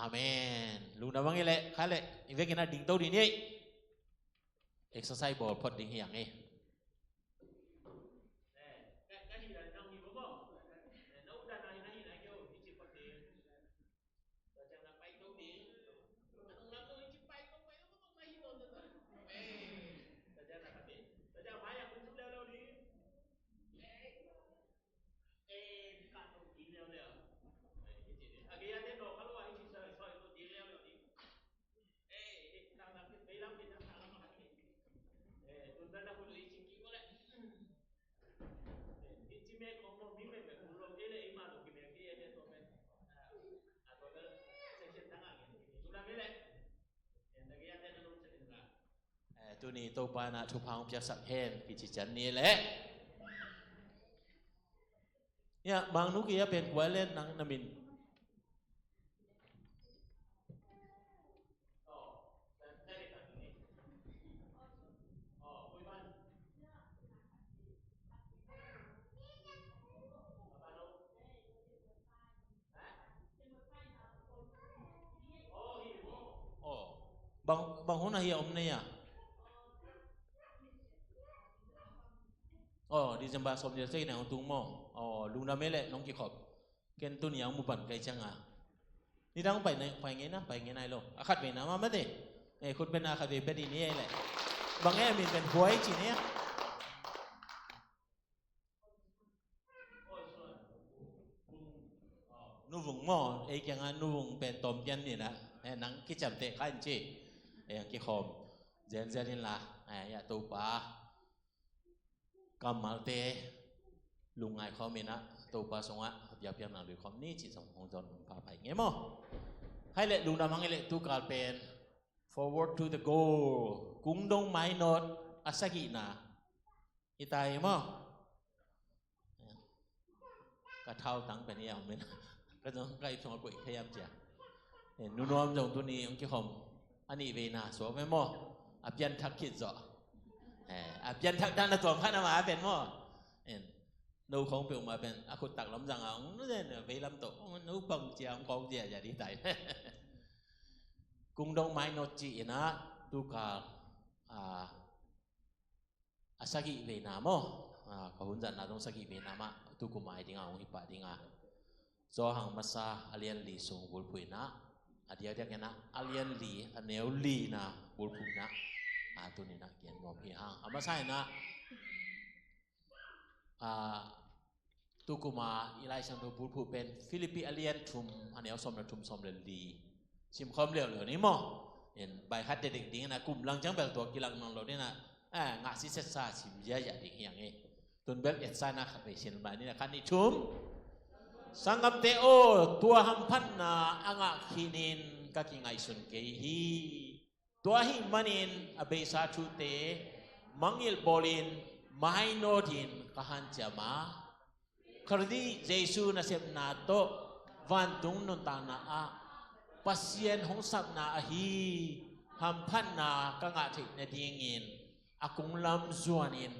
Amen. Lu na mangile khale ivekina ding to din ye. Exercise ball pot ding hiang eh. Tu ni to pa na thu phang pya sak hen ki chi chan ni le ya bang nu ki ya pen kwa len nang namin bang hona hi om ne ya di jamba som je sei na tung mo lu na me le nong ki khop ken tu niang mu ban kai changa ni dang pai ngai na pai ngai nai lo akhat be na ma te khut ben akhat be pe di ni le bang e min ben huai chi ne nu vung mo e kyang an nu vung pen tom yan ni na nang ki cham te khan chi yang ki khom zen zen la ya tu pa kamal te lungai khomina to pa songa ya pian na lu khom ni chi song hong jon pa pai nge mo hai le lu na mang le tu kal pen forward to the goal kung dong mai not asagi na itai mo ka thau tang pen ya men ka jong kai song ko khayam ja nu nom jong tu ni ong ki khom ani ve na so me mo a pian thak khit zo a pian thak dan na tom khan ma pen mo nu không biểu mà bên aku tak lắm rằng ông nó lên về lâm tổ nu bằng chiang con gì vậy đi tại cung đông mai nó chỉ na tu cả asagi về nam mo có huấn dẫn là đông asagi về nam á tu cũng mai đi ngang hipa đi ngang do hàng masa alien li sung bul pui na dia dia kena alien li aneu li na bul pui na tu ni na kian mo pi hang amasa na tu kuma ilai sang tu bul pen Philippi alien thum aneu som la thum som le li sim khom leo le ni mo en bai khat de ding ding na kum lang jang bel to kilang nang lo ni na nga si set sa sim ya ya ding hiang e tun bel et sa na khat be sin ba ni na khan ni thum sangam te o tua ham phan na anga khinin ka ki ngai sun ke hi tua hi manin abe sa thu te mangil bolin mai no din ka han chama khari jesu na sep na to van tung non ta na a pasien hong sap na a hi ham phan na ka nga thik na dingin akung lam zuanin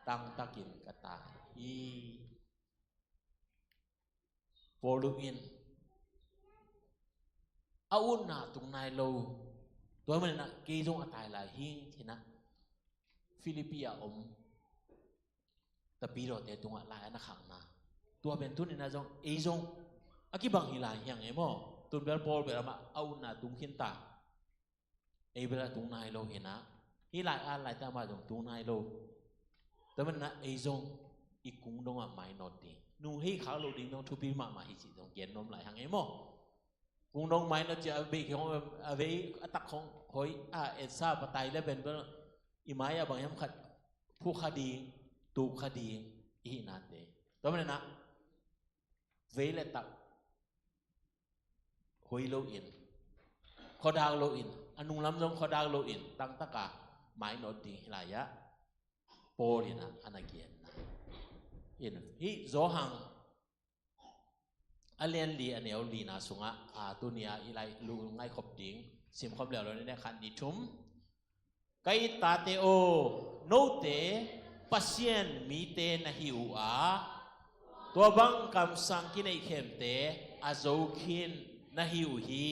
tang takin kata hi poluin aun na tung nai lo toy man na ke jong atai la hing thina Philippia om tapi ro te tung la na khang na tua ben tun na jong e jong akibang hilai yang e mo tun bel pol be ma aun na tung hin ta e bela tung nai lo hina hilai a lai ta ma jong tung nai lo to man na e jong ikung dong a mai not ti nu hi khao lo ding dong thu pi ma ma hi chi dong yen nom lai hang e mo kung dong mai no cha be khong a ve atak khong hoi et sa patai le ben be i mai a bang yam khat phu khadi tu khadi i na te to man na ve le tak hoi lo in khodang lo in anung lam jong khodang lo in tang taka mai no ti la ya po ni na anagien na in hi zo hang alien li aneu li na sunga tu nia ilai lu ngai khop ding sim khop leo lo ni khan ni thum kai ta te o no te pasien mi te na hi u a tua bang kam sang ki nei khem te a zo khin na hiu hi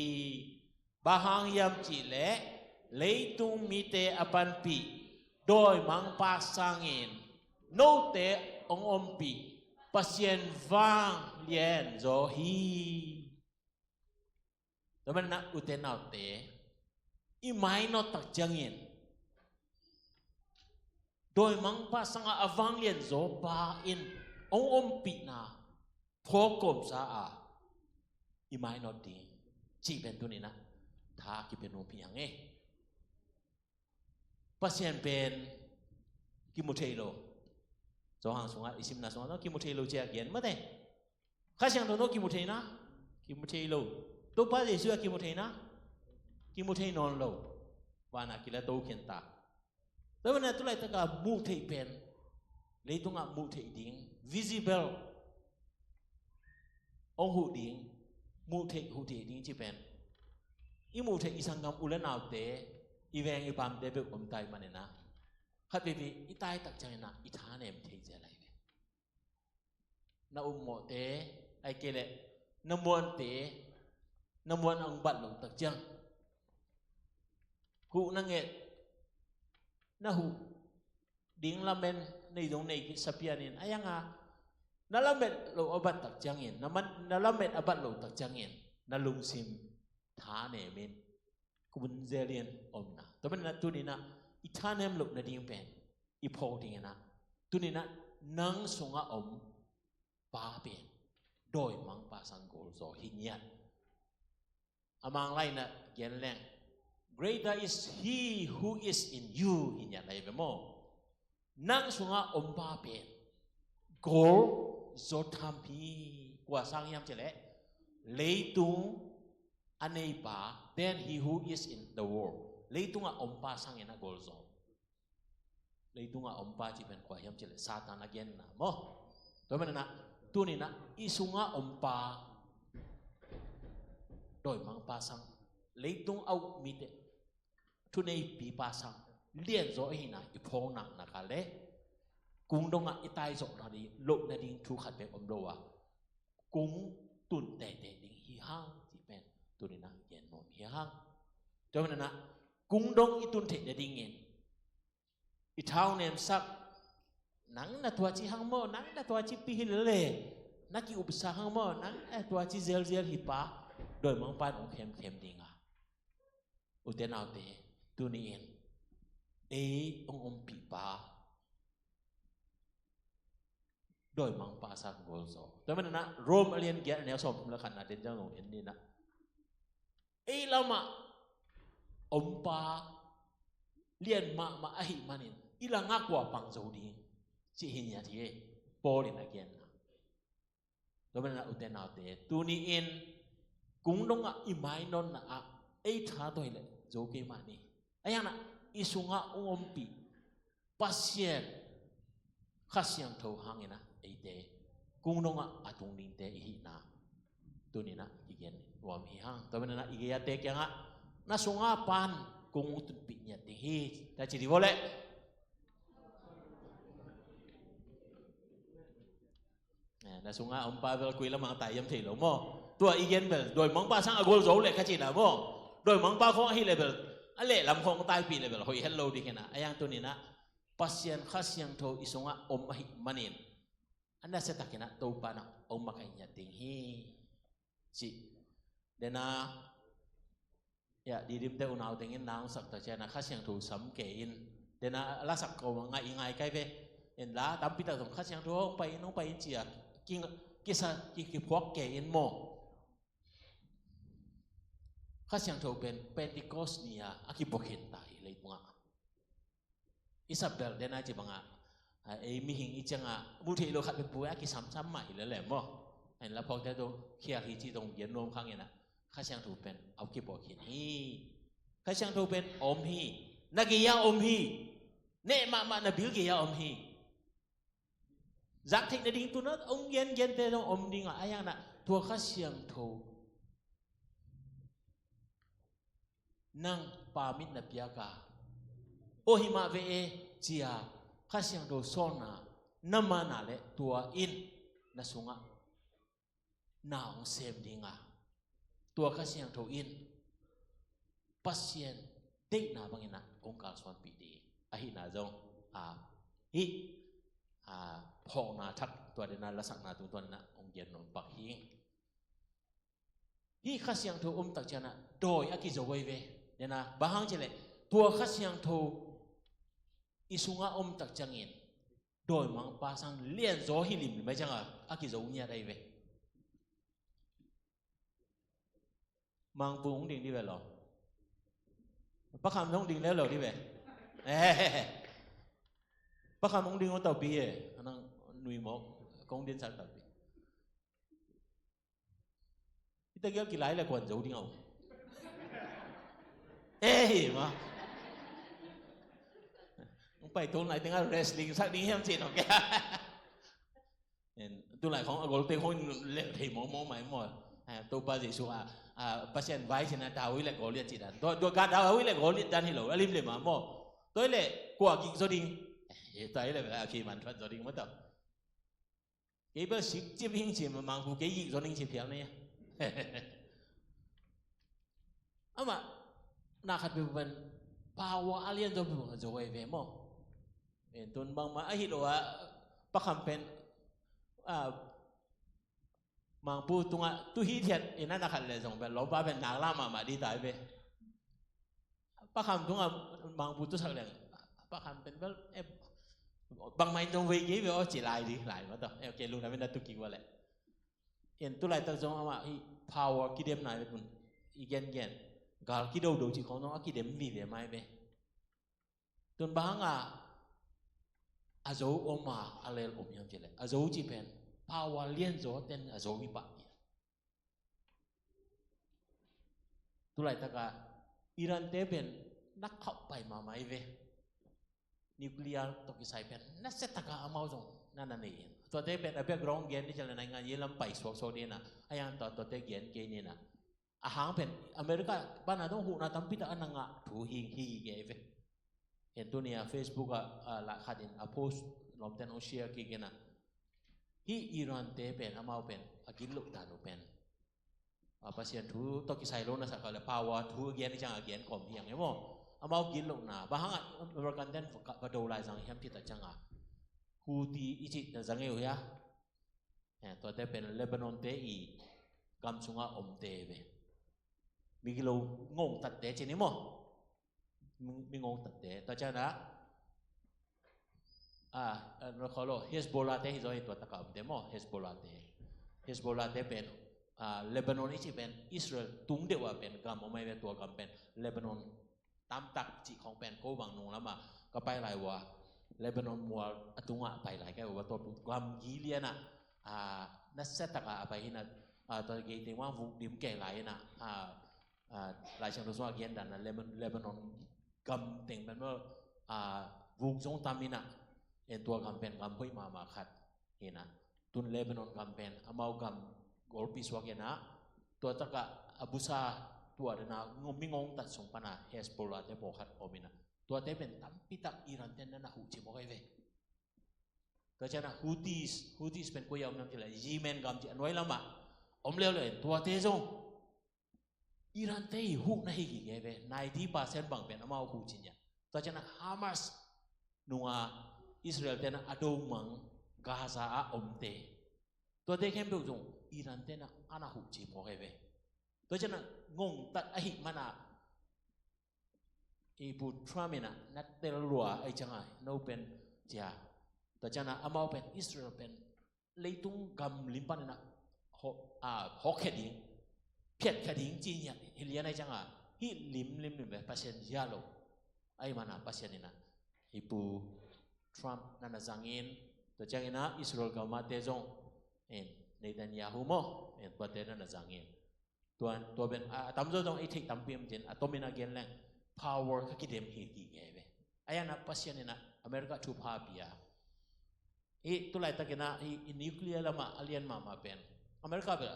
bahang yam chi le leitung mi te apan pi doi mang pa sangin no te ong om pi pasien vang lien zo hi to man na uten nau te i mai no tak jangin doi mang pa sanga avang lien zo pa in ong om pi na pho kom sa a i mai no ding chi ben tu ni na tha ki ben no pi yang e pasien ben ki mu thei lo zo hang sunga isim na sunga no ki mu thei lo che again ma te kha siang do no ki mu thei na ki mu thei lo to pa de su ki mu thei na ki mu thei non lo wa na ki la to khen ta to na tu lai ta ka mu thei pen le tu nga mu thei ding visible ong hu ding mu thei hu thei ding chi pen i mu thei isangam ulan naw te i veng i pam te be om tai manena khat be i tai tak chang na i tha nem thei je lai ve na mo te ai ke le na muan te na muan ang bat lo tak chang hu na nge na hu ding la men nei dong nei ki sapianin ayanga na la met lo abat tak chang in na la met abat lo tak chang in na lung sim tha ne men kun zelien om na to man na tu ni na i tha nem lo na ding pen i pho ding na tu ni na nang sunga om pa pen doi mang pa sang gol zo hinyat amang lai na gen leng greater is he who is in you hinyat lai be mo nang sunga om pa pen gol zo tham pi kwa sang yam che le leitung anei pa then he who is in the world leitung a om pa sang ena gol zo leitung a om pa chi pen kwa yam che le satan again na mo to man na tu ni na isunga om pa doi mang pa sang leitung au mi te tu nei pi pa sang lien zo hi na i phong nang na ka le cung dong a i tai zo na di lo na ding thu khat be om lo wa cung tun te te ding hi hang chi pen tu ni na yen non hi hang to man na cung dong i tun the de ding in i thau nem sak nang na tua chi hang mo nang na tua chi pi hi le na ki upsa hang mo nang tua chi zel zel hi pa doi mang pan ong khem khem ding a u te nau te tu ni in ong om pi pa doi mang pa sang gol zo to man na rom alien ge ne som la khan na den jang ong en ni na lama om pa lien ma a hi manin ila nga kwa pang zo ding chi hin ya thi po rin again to man na u te nau te tu ni in cung dong a i mai non na a tha doi le zo ke ma ni aya na isunga om pi pasien khasyang tho hangena te cung dong a atung ding te hi na tu ni na igen wam hi hang to man na igia te kyang a na sunga pan cung tu pi nya te hi ta chi di bole na sunga om pa vel kui la mang tai yam thei lo mo tua igen bel doi mang pa sang agol zo le kha chi na mo doi mang pa kho hi level ale lam khong tai pi level hoi hello di kena ayang tu ni na pasien khasyang tho isunga om hi manin anda sa takina to pa na om makai nya ting hi chi dena ya di dim te unau tengin nang sak ta chena khasyang tho sam ke in dena la sak ko ngai ngai kai ve en la tam pi ta tong khasyang tho no pai chia king kisa ki phok ke in mo khasyang tho ben Pentecost nia akibokhin tai le punga Isabel dena chi banga mi hing i changa mu thei lo khat pe pu a ki sam mai le le mo en la phok te do khia hi chi dong yen nom khang ena khasyang tho ben au ki bokhin hi khasyang tho ben om hi nagiya om hi ne ma na bil ki ya om hi giác thịnh ding tu nó ông yen te dong om ding a ayang na tua khasyang tho nang pamit na piaka o hima ve chia khasyang do sona namana le tua in na sunga naong sem dinga ตัวข้าเสียงโทอินปัสเซียนเด็กนาบังนะองค์การสวรรค์ปีดีอหินาจงฮิพองนาทักตัวเดนาละสักนาตัวนะองค์เย็นนนปักหิงฮิข้าเสียงโทตักจนะโดยอากิโจเวเวเนี่ยนะบางเจเลตัวข้าเสียงโทอิสุงาตักจังอินโดยมังปาสังเลียนโจฮิลิมไม่จังอากิโจเนี่ยได้เวมังปูงดิ่งดีเวหรอประคำต้องดิ่งแล้วเหรอดีเวประคำต้องดิ่งว่าต่อปีนั่งนุยหมอกกงเดินสักต่อปีที่ตะเกียบกี่หลายเลยกว่าจะดิ่งเอามาไปตรงไหนตั้งแต่ wrestling สักนี้ยังจีนโอเคตัวไหนของอากลเตคงเล่นทีมมองใหม่หมดตัวปาจิสุpasien vai sina dawi le goliat jidan do ga dawi le goliat dan hilo alim le ma mo toi le kwa ki zoding tai le ba phi man thot zoding ma ta ke ba sik jip hing chin ma mang bu ke yi zoding chin phiao ne ama na khat bu ban power alien zo bu zo we ve mo ton bang ma a hilo wa pa kham penมังปูตุงตุฮีเทียนอินั่นนะขัดเลยส่งไปลบบ้าเป็นนางล่ามาดีตายไปป้าคำตุงมังปูตุสักเรื่องป้าคำเป็นแบบบางไม่ตรงเวกี้ไปว่าจีลายดีหลายมาต่อโอเครู้นะเป็นนักตุกิว่าแหละเห็นตุลายตั้งจงเอามาอี power กิเดมไหนเป็นอีเย็นกาลกิโดดูจีของน้องกิเดมมีเดียไม่ไปจนบางอาโจออกมาอะไรอมยังเจเลยอาโจจีเป็นpower เลียนโจเต็นอาโจวิปัสตุลายตะกาอิรันเตเป็นนักขับไปมาไม่เวนิวเคลียร์ตกิไซเป็นนักเซตตะกาอามาจงนั่นนี่ตัวเตเป็นแบบกรองเกนที่จะในงานยี่ลำไปสวกโซนี่นะไอ้ยังตัวเตเกนเกนี่นะอาหารเป็นอเมริกาบ้านเราต้องหูนาตั้มพิจารณาถูหิงฮีเกเวเห็นตัวนี้ Facebook ละขัดอินโพสลอมเตนโอเชียกิเกนะฮีอิรันเตเป็นอามาเป็นอากิลุกตานุเป็นภาษาทูตกิไซโลนะสักการะ power ทูเกียนที่จังเกียนข่มเพียงไงมั้งอามากิลุกนะบางครั้งอเมริกันเดนกระโดดลายสังเฮียมที่ตะจังฮูตีอิจิตจังเงี้ยตัวเตเป็นเลบานอนเตอีกำสุงอมเตเวมีกิโลงงตัดเตจนี่มั้งมีงงตัดเตต่อจากนั้นเราเขาเรียกเฮสโบลาเตที่เราเห็นตัวตะกับเดโมเฮสโบลาเตเป็นเลบานอนนี่เป็นอิสราเอลตุ้งเดียวเป็นกำไม่เป็นตัวกำเป็นเลบานอนตามตักจีของเป็นโกบังนงแล้วมาก็ไปหลายว่าเลบานอนมัวตุ้งไปหลายแก่ว่าตัวกำยีเลียนะนักเซตตะกับไปที่นั่นตัวเกี่ยงว่าวุดิมแก่หลายนะหลายช่างตัวสว่าเกียนดันนะเลบานอนกำเต็งเป็นว่าวุจงตามินะเอ็นตัวกำเป็นกำพุ่ยมาขัดเห็นนะตุนเลบานอนกำเป็นอามากำกอลปิสวาเกนะตัวตะกะอบุซาตัวเดนะงมิงงตัดส่งปนาเฮสโบลาเตโบขัดโอมินะตัวเตเป็นตั้มพิตักอิรันเตนนั่นนะหูจิโมไกเวก็จะนะฮูติสเป็นกุยอมน้ำที่ไหลยีเมนกำจีอันไว้ละมาอมเลี้ยวเลยตัวเตจงอิรันเตยหูนะฮิกิเกเว90%บางเป็นอามาหูจิเนี่ยตัวจะนะฮามาสนัวอิสราเอลเตนะอโดมังกาซาอมเตตัวเตเข้มเบลจงอิรันเตนะอานาหูจิโมไกเวตัวจะนะงงตัดไอหิมานาอีบูทรามินะนัดเตลรัวไอจังไงโนเป็นจ้าแต่จานะอามาเป็นอิสราเอลเป็นเลยตุงกำลิมปันนะฮอกแคดิงเพียดแคดิงจีเนี่ยเฮียนไอจังอ่ะฮิลิมแบบพัศยันยาโลไอมานะพัศยันนี่นะฮิปูทรัมป์นั่นนะจังอินแต่จังอินนะอิสราเอลกับมาเตจงในดันยาฮูโมตัวเตนั่นนะจังอินตัวเป็นตั้มโจจงไอทิกตั้มพิมจินตัวมินาเกนแรง power ก็คิดเดมฮิกิเกเวไอ้นะพัศยันนี่นะอเมริกาทูพาบียาตัวไรตะกินะนิวเคลียร์ละมาอเลียนมาเป็นอเมริกาเป็น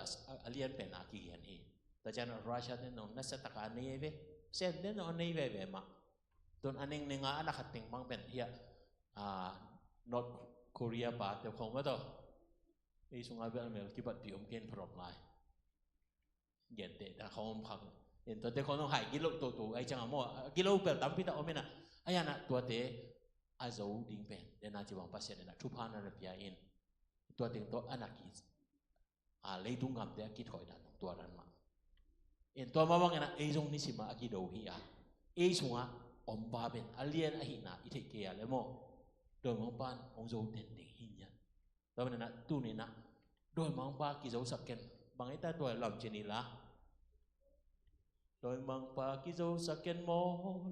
อเลียนเป็นอากิเห็นแต่จานะรัสเซียเนี่ยน้องนักศึกษาเนี่ยเว้ยเส้นเนี่ยน้องเนี่ยเว้ยมาตอนอันนึงเนี่ยอันนั้นขัดติงบางเป็นเฮียNorth Korea ป่ะแต่ของว่าตัวไอ้สุงอาเบลเมลที่บัดที่อมเกนพร้อมไลน์ เย็นเตะเขาพังเห็นตัวเตะเขาต้องหายกิโลตัวไอ้จังหวะกิโลเปล่าตามพิธาอเมนะไอ้ยันน่ะตัวเตะอาโจดิ้งเป็นเดน่าจีวังปัสเซนน่ะทุพานาเรพิอาอินตัวเตะตัวอนาคิสเลยดุงกับเตะกิถอยดันตัวนั้นมาเห็นตัวมาว่าไงนะไอ้จงนี่สิมากิโดฮีอาไอ้ช่วงอมบาเป็นอเลียนไอ้หินะอิเทเกียเลยมั้งโดยมองปานองโจเด่นเด็กหินยันแล้วมันนะตู้นี่นะโดยมองปากิโจสักเกนบางไอ้ตาตัวหล่อเจนีละโดยมองปากิโจสักเกนโม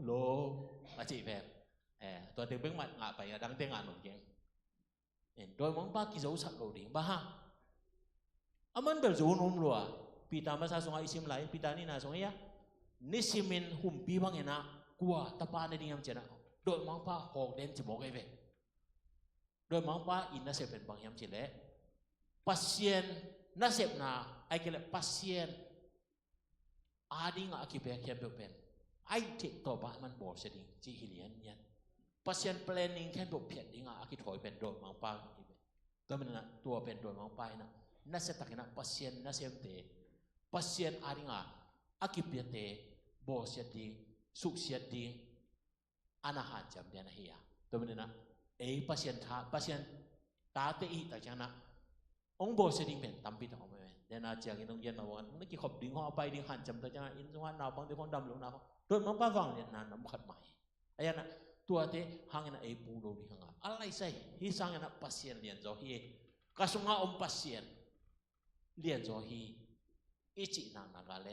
โลอาจีแพมตัวเต็งเบ่งมัดงาไปดังเต็งงานหนุ่มเก่งโดยมองปากิโจสักโลดิ่งบ้ามันเบลจูนุ่มรัวปีตามาซาสงไอซิมไลปีตานี่นะสงไอ้ยะนิสิมินหุ่มปีบางเงินะกว่าตะปาในดิ่งยามเจนะโดยมองปาหอกเด่นจะบอกไอ้เว้โดยมองปาอินน่าเสพเป็นบางยามเจเลยpasien nasib na ai kele pasien adi nga akipe kempe pen ai tik to ba man bo seding ji hilian yan pasien planning kempe phet dinga aki thoi pen do mang pa ibe to men na tua pen do mang pa na nasib takina pasien nasib te pasien adi nga akipe te bo seding suk seding anahan jam dia na hiya to men na pasien ta te i ta chanaองค์บอสดิ้งเป็นตามพิธาออกมาเดน่าจากอินโดนีเซียนะว่าเมื่อกี้ขบดิ้งเขาเอาไปดิ้งหันจำตัวจ้าอินโดนีเซียนาวบางทีคนดำลงน้ำโดยมันป้าฟังเนี่ยนานน้ำขัดใหม่ไอ้ยันน่ะตัวเตะหางยันไอ้ปูโรดิหังอะไรใส่ฮิสังยันน่ะพัศยันเลียนจอฮีกระสุนเอาพัศยันเลียนจอฮีอิจินานากาเล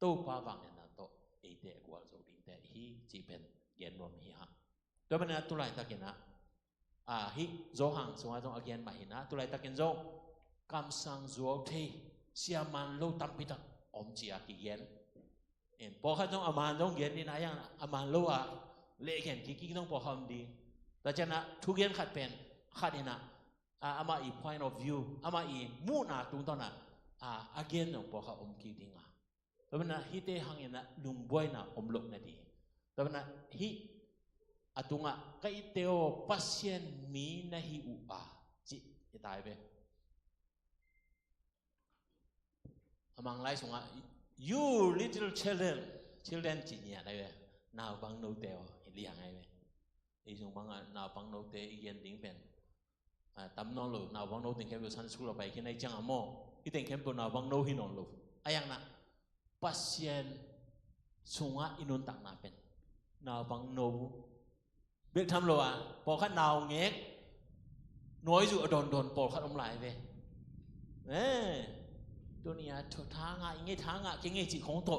ตัวป้าฟังเนี่ยนั่นโตไอ้เตะกว่าจอดิ้งเตะฮีจีเป็นเย็นรวมฮีฮะตัวมันน่ะตัวไรตะกินนะฮีโจหังสมัยจงอาเกียนมาหินะตัวไรตะกินโจคำสั่งจวบเทเสียมันโลตัมพิทักอมจีอากิเย็นพอเขาต้องอามันต้องเย็นนี่นะยังอามันโลอะเละเห็นกิ๊กต้องพอคำดีแต่จะนะทุกเย็นขัดเป็นขัดนี่นะอามาอี point of view อามาอีมูน่ะตรงตอนน่ะอาเกียนต้องพอเขาอมกิ๊กดิ้งแต่เป็นนะฮิเตหังนี่นะลุงบอยน่ะอมลกนั่นดีแต่เป็นนะฮิatunga kai teo pasien mi na hi u ji itai be amang lai sunga you little children ji nya dai be naw bang no teo liang ai be ei sung bang naw bang no te yen ding pen tam no lo naw bang no ting kem san school bai kin ai chang amo i ting kem to naw bang no hi non lo ayang na pasien sunga inun tak na pen naw bang noเบิกทำโลอ่ะพอขัดนาวเงี้ยน้อยอยู่โดนปอดขัดอมไหลไปตัวนี้ทางอ่ะอย่างงี้ทางอ่ะเงี้ยจีของโต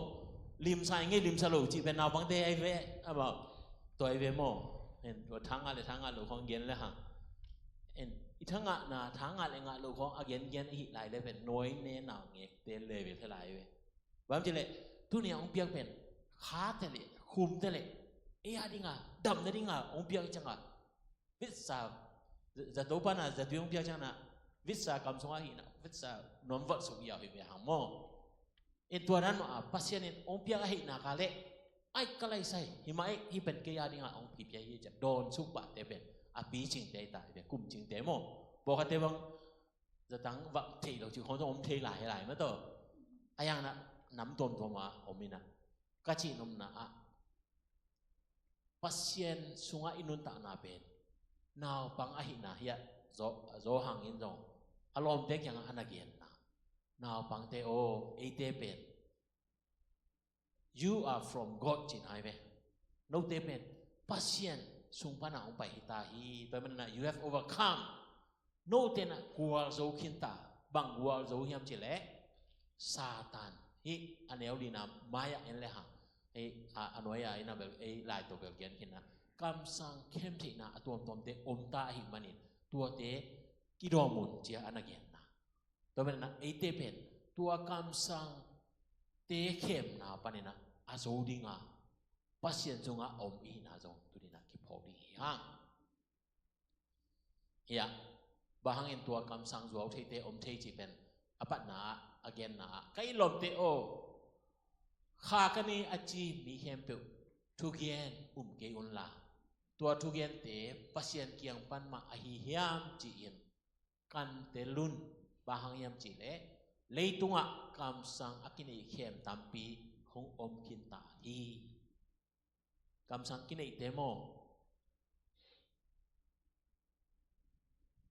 ริมใส่เงี้ยริมสลุจีเป็นนาวบางเตไอเว่บอกตัวไอเว่โม่เห็นตัวทางอ่ะเลยทางอ่ะหลุดของเย็นเลยฮะเห็นอีทางอ่ะนะทางอ่ะเลยงะหลุดของเย็นอีไหลเลยเป็นน้อยเน้นนาวเงี้ยเตเลยไปเท่าไหร่เว้ยแบบนี้เลยตัวนี้องเปียกเป็นขาเตเลยคุมเตเลยไอ้ยาดิงะดำนะดิงะองเปียกจังะวิสาจะตัวปานะจะตัวองเปียกจังนะวิสากำสงหินะวิสานอมวัดสุกิยาหิเวหังโมไอ้ตัวนั้นมาพัศยันองเปียกหินากาเลไอ้กะไรใส่หิมาไอ้หิเป็นเกียดิงะองปีเปียจะโดนสุบะเตเป็นอปีจิงเตตายเป็นกุมจิงเตโมบอกกันเตบังจะตั้งวัดเทเราจึงเขาต้องอมเทหลายมาต่อไอ้ยังนะน้ำต้มตัวมาอมินะกะจินมนะpasien sunga inun tak na pen naw pang ahina hiya zo hangin zo alom tek yang anagen na naw pang te o ate pen you are from god jin ai be no te pen pasien sung pa na ong pai hita hi pa man na you have overcome no te na kual zo kinta bang kual zo hiam chile satan hi anel di na maya en le hangไอ้อนวยไอ้นะแบบไอ้ลายตัวแบบเขียนขึ้นนะกำสังเข้มที่นะตัวตอมเตอมตาหิมันิตัวเตกิโดมุนเจียอนาเกียนนะตัวเป็นนะไอ้เตเป็นตัวกำสังเตเข้มนะปะเนี่ยนะอาโซดิงะปัสเซียนจงะอมอีนะจงตัวนี้นะคิดพอดีฮังเฮียบางเงินตัวกำสังจัวเทอมเทจีเป็นอปัตนาอเกียนนะไก่ลมเตโอข้ากันนี่อาจีมีเข้มเปิลทุกเย็นเกยุนลาตัวทุกเย็นเตะพัศยันเกียงปันมาอหิยามจีอินกันเตลุนบางยามจีเล่ lấy tung ạ cảm sang akine khem tampi không ôm kin ta hi cảm sang kine demo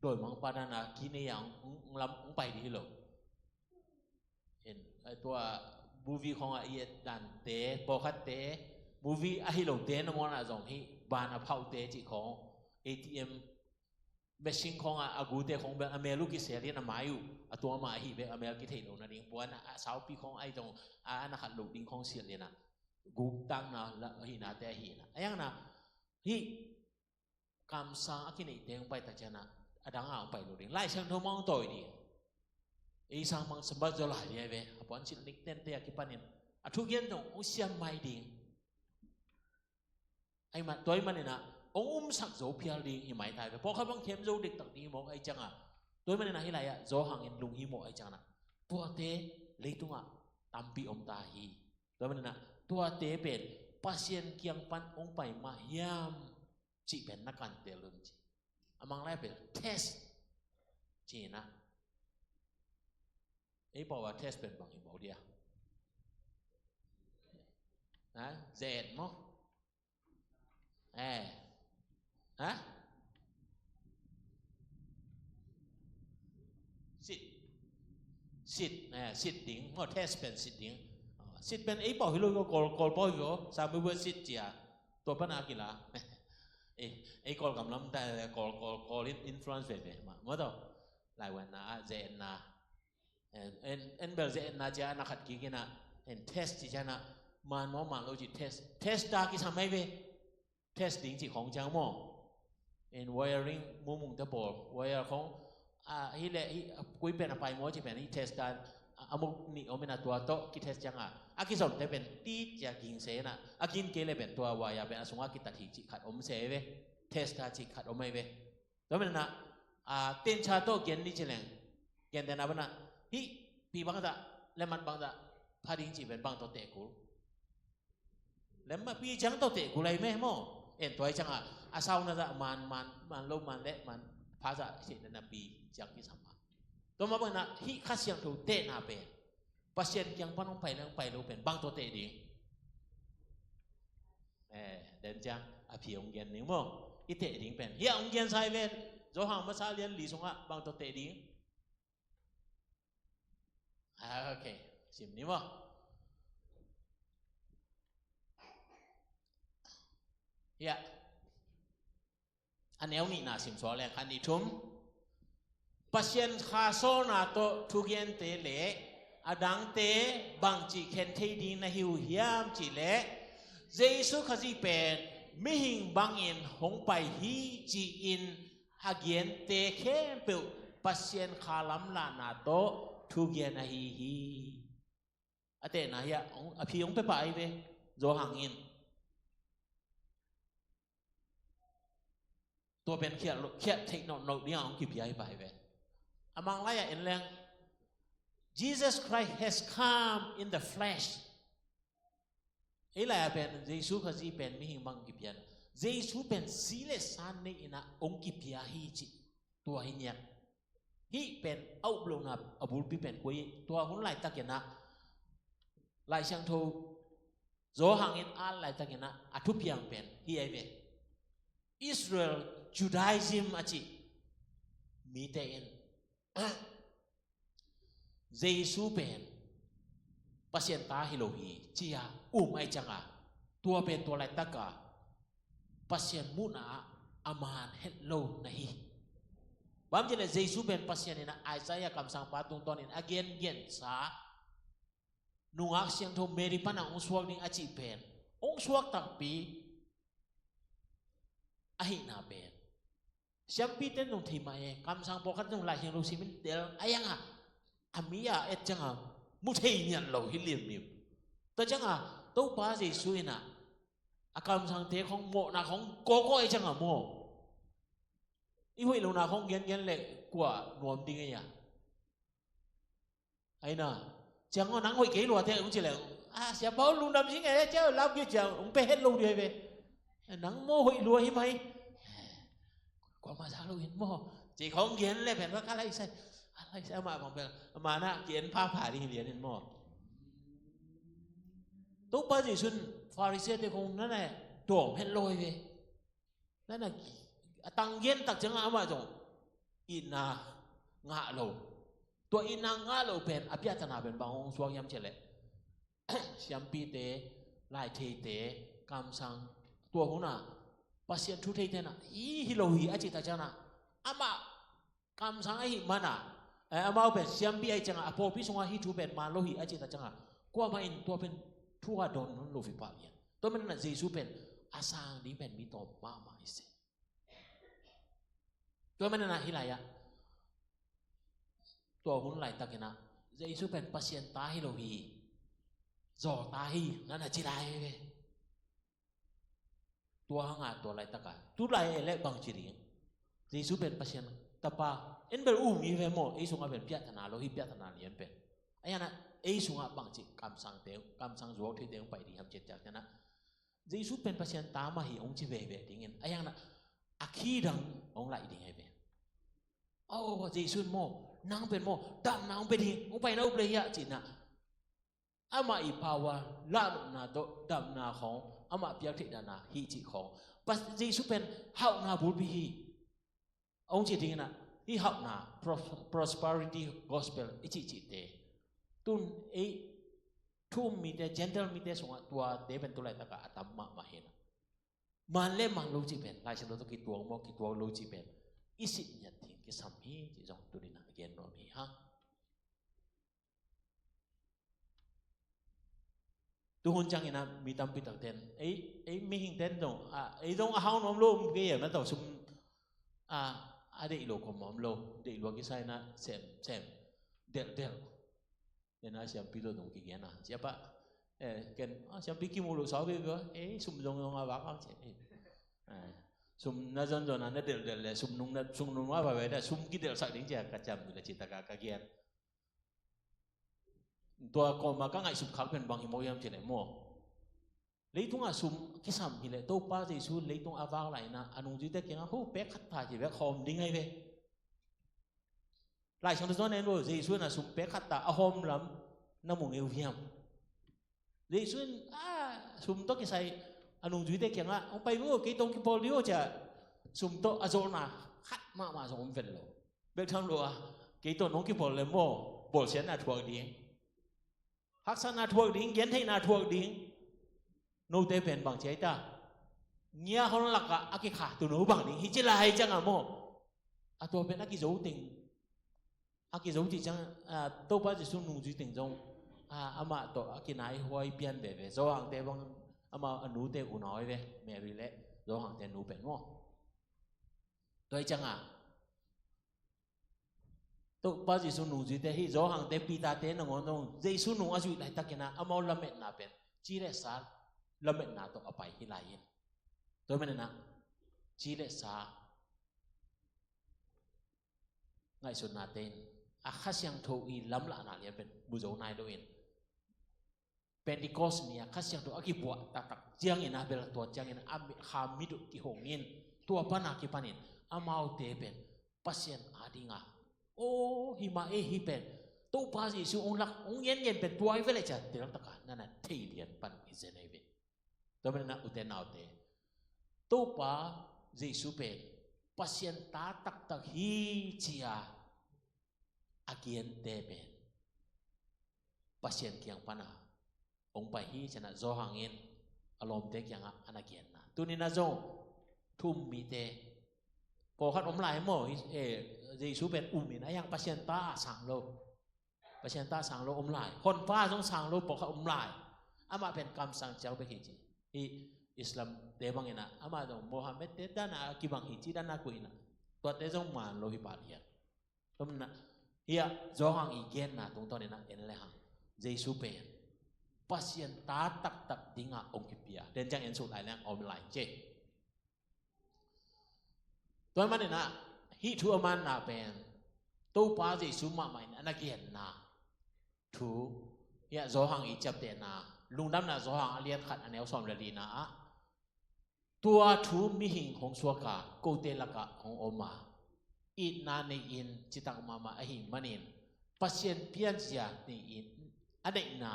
đổi mang padana kine yang lam ung pai di lo en ai tua movie khong a ye dan te po khat te movie a hi lo te na mon a jong hi ban a phau te chi khong ATM machine khong a agu te khong be amelu ki se rian a mayu a tua ma hi be amel ki thei lo na ding puan a sau pi khong ai jong a na khat lo ding khong sia le na gu tang na la hi na te hi na ayang na hi kam sang akini teng pai ta chana adang a pai lo ding lai sang tho mong toi di ei sang mang sabat zo la ye be apon chin nik ten te ki panin a thu gen dong o siam mai ding ai ma toi man na ông sắc dấu pia đi hi mai thai po kha bang khem zo dik tak ni mo ai changa toi man na hi lai a zo hang in lung hi mo ai changa tua te leitunga tampi om ta hi toi man na tua te pen pasien kiang pan ong pai ma hiam chi pen na kan te lun chi amang lai pen test chi na ei po wa test pen bang hi mo dia na zet mo hả sit đỉnh ngõ test pen sit đỉnh sit pen ấy bảo hi lo call bảo hi lo sa mới vừa sit chia tua pan a kila ấy call cầm lắm ta call influence về mà mất đâu lạiวันna zen na en bel zen na ja na khat ki kina en test chi jana man mo man lo chi test ta ki samai ve test đỉnh chỉของจังmo in wiring มุมตะบอ wire ของhi le hi กุยเป็นไปmoจิเป็นhi test ตาอมุนี่เอาเป็นตัวโตki test จังอะกิสอนแต่เป็นตีจะกินเสนะอะกินเกเลเป็นตัว wire เป็นอสุงะกิตัดหิจิขัดอมเสเว test ตาจิขัดอมไม่เวแล้วมันนะเต็นชาโตเกนนี่จิแลงเกนแต่นะบ่นะhi ปีบังตะและมันบังตะพาดิงจิเป็นบังโตเตกูแล้วมาปีจังโตเตกูไลแม่โมเอ็นตัวจังอาเศร้านะจ๊ะมันลมมันเละมันภาษาเสียนปีจังที่สามตัวมาเป็นนะฮิคัสยังถูกเตะนาเป็นปัจเจกยังพันองไปนั่งไปเราเป็นบางตัวเตะดีเดินจังอภิองเกียนหนึ่งมั้งอีเตะดีเป็นเฮียองเกียนใส่เป็นโจหังมาซาเลียนหลีสงะบางตัวเตะดีโอเคสิมนี้มั้งเฮียอันนี้นี่น่าสิมสอแลคันนี้ทุ่มปัจเจกคาโซนาโตทุกยันเตเลอดังเตบางจีเคนเทดีนะฮิวเฮียมจีเลเจสุขจีเป็นมิหิงบางอินหงไปฮีจีอินฮักยันเตเข้มเปิลปัจเจกคาลัมลานาโตทุกยันนะฮีอเตนะเฮียอภิองไปไปเวโจหังอินตัวเป็นเขียเทคโนโลยีของกิบยายไปเว้อมังไล่เอ็นแรง Jesus Christ has come in the flesh ไอ้แหละเป็นเยซูคริสต์เป็นมิหิงบังกิบยันเยซูเป็นสีเลสานในอินะองกิบยาฮีจิตัวหินยันฮีเป็นเอาบลงนับอบุลปีเป็นกุยตัวหุ่นไล่ตักยันนะไล่ช่างโทโจหังอินอัลไล่ตักยันนะอทุบยังเป็นฮีไอเวIsrael Judaism aci mitein Yesu pen pasien ta hilohi chia ai changa tua pen tua lai taka pasien muna aman hello nahi bam jele Yesu pen pasien ina Isaiah kam sang patung tonin again gen sa nuak siang tho meri panang uswak ning aci pen ong swak tak pi ahi na ben siampi ten nong thima kam sang pokat nong lai hing lo simin del ayang amia et changa mu thei nyan lo hi liam nim ta changa to pa ji suina akam sang te khong mo na khong ko ai changa mo i hui lo na khong gen le kwa nuam ding ya ai na chang nang hoi ke lo te ung chi le sia bao lu nam sing ai chao lau ki chang ung pe het lo đi về nắng mô hội lùa hi mày qua mà sao lo hin mô chỉ không kiến lên phải nó cái này sai ai sẽ mà bằng bèn mà na kiến pha phả đi liền đến mò tốt bao giờ xuân Pharisee thì không nó này trộm hết lôi vềนั่นน่ะตังเย็นตักจังอามาจงอินาngã lầu ตัวอินางงาโลเป็นอภิญาตนาเป็นบางองค์สวงยำเฉลยเสียมปีเตลายเทเตกำสังตัวหัวน่ะปัสยันทุเทเตน่ะอีฮิโลฮีอาจิตาจังน่ะอามากำสังไอหิมันน่ะอามาเป็นเสียมปีไอจังอ่ะพอพิสงฆ์ฮิทูเป็นมาโลฮีอาจิตาจังอ่ะกว่ามาอินตัวเป็นทั่วดอนนั้นโลฟิปาเลียตัวมันน่ะเยซูเป็นอาสางนี้เป็นมีตอบมามาอิเสตัวมันน่ะฮิลายะตัวหุ่นไหลตะกินะเยซูเป็นปัสยันตาฮิโลฮีจอตาฮีนั่นน่ะจิไลเวตัวหางาตัวไหลตะกะตุไหลเละบางจิริเยซูเป็นปัสยันตะปาเอ็นเบลอูมีเวโมเยซูงะเป็นพิจารณาโลหิพิจารณาเลียนเป็นไอ้ยันน่ะเยซูงะบางจิกำสังเตงกำสังจวกที่เตงไปดีทำเจ็ดจากนั้นเยซูเป็นปัสยันตามาหิองจิเวดิ่งเงินไอ้ยันน่ะอาคีดังองไหลดิ่งไอ้เวโอ้เยซูโมนางเป็นโมดำนางเป็นหิงไปนะอุปเลยะจินะอามาอีภาวะลานาโตดำนาของอามาเปียกทิดานาฮิจิของปัจเยซูเป็นเฮานาบุบีองค์จิตินะที่เฮานา prosperity gospel อิจิจิเตตุนเอทุ่มมีแต่ gentle มีแต่สงฆ์ตัวเตเป็นตัวไรตะกะอัตมะมาเห็นมันเล่มังโลจิเป็นลายฉันตัวกิตัวมอกิตัวโลจิเป็นอิสิญาติกิสัมฮีจิจงตุดินะเกณฑ์โนมีฮะทุกคนจังเห็นนะมีตามปิดตักเต็นไอ้มีหิงเต็นตรงไอ้ตรงห้องน้ำลมเกี่ยนั่นต่อซุ่มเด็กโลกของหมอมโลเด็กโลกิไซนะเซมเดลเนี่ยนะเสียงปีโลตรงกี่เงี้ยนะเจ้าปะเกินเสียงปีกี่โมงลูกสาวไปก็ซุ่มตรงอาวักเอาเจ้ซุ่มน่าจนนั่นเดลเลยซุ่มนุ่งว่าไปได้ซุ่มกี่เดลสักดิ้งเจ้ากระจำอยู่ในจิตตากะเกียนตัวก็มาก็ไงสุขขับเป็นบางหิมะยามเฉลยมั่วเลยทุ่งอาสุมกิสามหิเลตัวป้าจะสู้เลยทุ่งอาวาไหลนะอนุจิตเกี่ยงเขาเป๊กขัดตาจีเวคอมดิ้งไงเว้หลายช่วงที่ตอนนั้นว่าจะสู้นะสุมเป๊กขัดตาอหอมล้ำน้ำมูกเอวเพียมเลยสู้สุมตัวกิใส่อนุจิตเกี่ยงอ่ะเอาไปว่ากี่ตรงกี่โพลิโอจะสุมตัวอโซนาขัดมาสมเป็นโลเบกทำโลอ่ะกี่ตัวน้องกี่โพลิโมโพลเสียน่ะทั่วดิ้งฮักษณะทั่วดิ้งเย็นให้น่ะทั่วดิ้งโนเตเป็นบางใจตาเงี้ยเขาหลักอะอากิขาตัวโนบางดิ้งฮิจิลาให้จังอะโมอะตัวเป็นอากิโจติงอากิโจติจังตัวป้าจะสุ่มนุ่งจุติงจงอามาตัวอากินายหวยเปลี่ยนแบบโจหังเตบังอามาอนุเตอุน้อยเว้แม่รีเล่โจหังเตนูเป็นโมตัวจังอะตัวป้าจะสุ่มนุ่งจุติให้โจหังเตปีตาเตนงอนงจะสุ่มนุ่งอาจุยไหลตะกินะอามาละเม็ดนาเป็นจีเรสาละเม็ดนาตัวอภัยฮิลายินตัวมันนะจีเรสาไงสุดนาเตนอาคาเซียงโทอีล้ำละนาเลียนเป็นบุโจนายโดอินเป็นดิโกสเนี่ยคาเซียงโทอากิบัวตักเจียงอินอาเบลตัวเจียงอินอาฮามิดุกิหงอินตัวปนากิปันินอามาอุเตเป็นปัสยันอาดิงาโอ้หิมาฮิเป็นตัวพาสิสุองลักองเย็นเป็นตัวไอ้เวลจัดเดี๋ยวตะการนั่นน่ะที่เรียนปันอิเซนไอเวตัวมันน่ะอุเตนาอุเตตัวพาสิสุเป็นปัสยันตาตักฮิจิอาอากินเตเป็นปัสยันเกียงปนาองไปฮิชนะโจหังอินอารมณ์เตกยังอานาเกียนนะตัวนี้นะโจทุ่มมีเตพอขัดอมลายหม้อยิสุเป็นมินะยังปัสยันตาสังโลปัสยันตาสังโลอมลายคนฟ้าต้องสังโลพอขัดอมลายอามาเป็นกรรมสังเจ้าไปฮิจิอิสลามเตบังเงินะอามาต้องโมฮัมเหม็ดเตด้านอากิบังฮิจิด้านอากุยนะตัวเตจงมานโลหิปาเลียตัวนั้นเฮียโจหังอีเกนนะตรงตอนนี้นะเอ็นเลยหังยิสุเป็นปัสยันตาตักดิ้งอาองกิเปียเดินจังเอ็นสุดหลายแรงอมลายเจตัวมันเนี่ยนะฮิทัวมันนาเป็นตู้ป้าจะสุ่มมาใหม่นะนักเรียนนะทูเนี่ยโจหังอีจับเตนะลุงดำนะโจหังเรียนขัดอันเอลซอมเรลีนะตัวทูมีหิงของสวกาโกเตลกะของอมา อีนาในอินจิตักมาอหิมันินปัสเซียนเปียนเสียในอินอันเดนา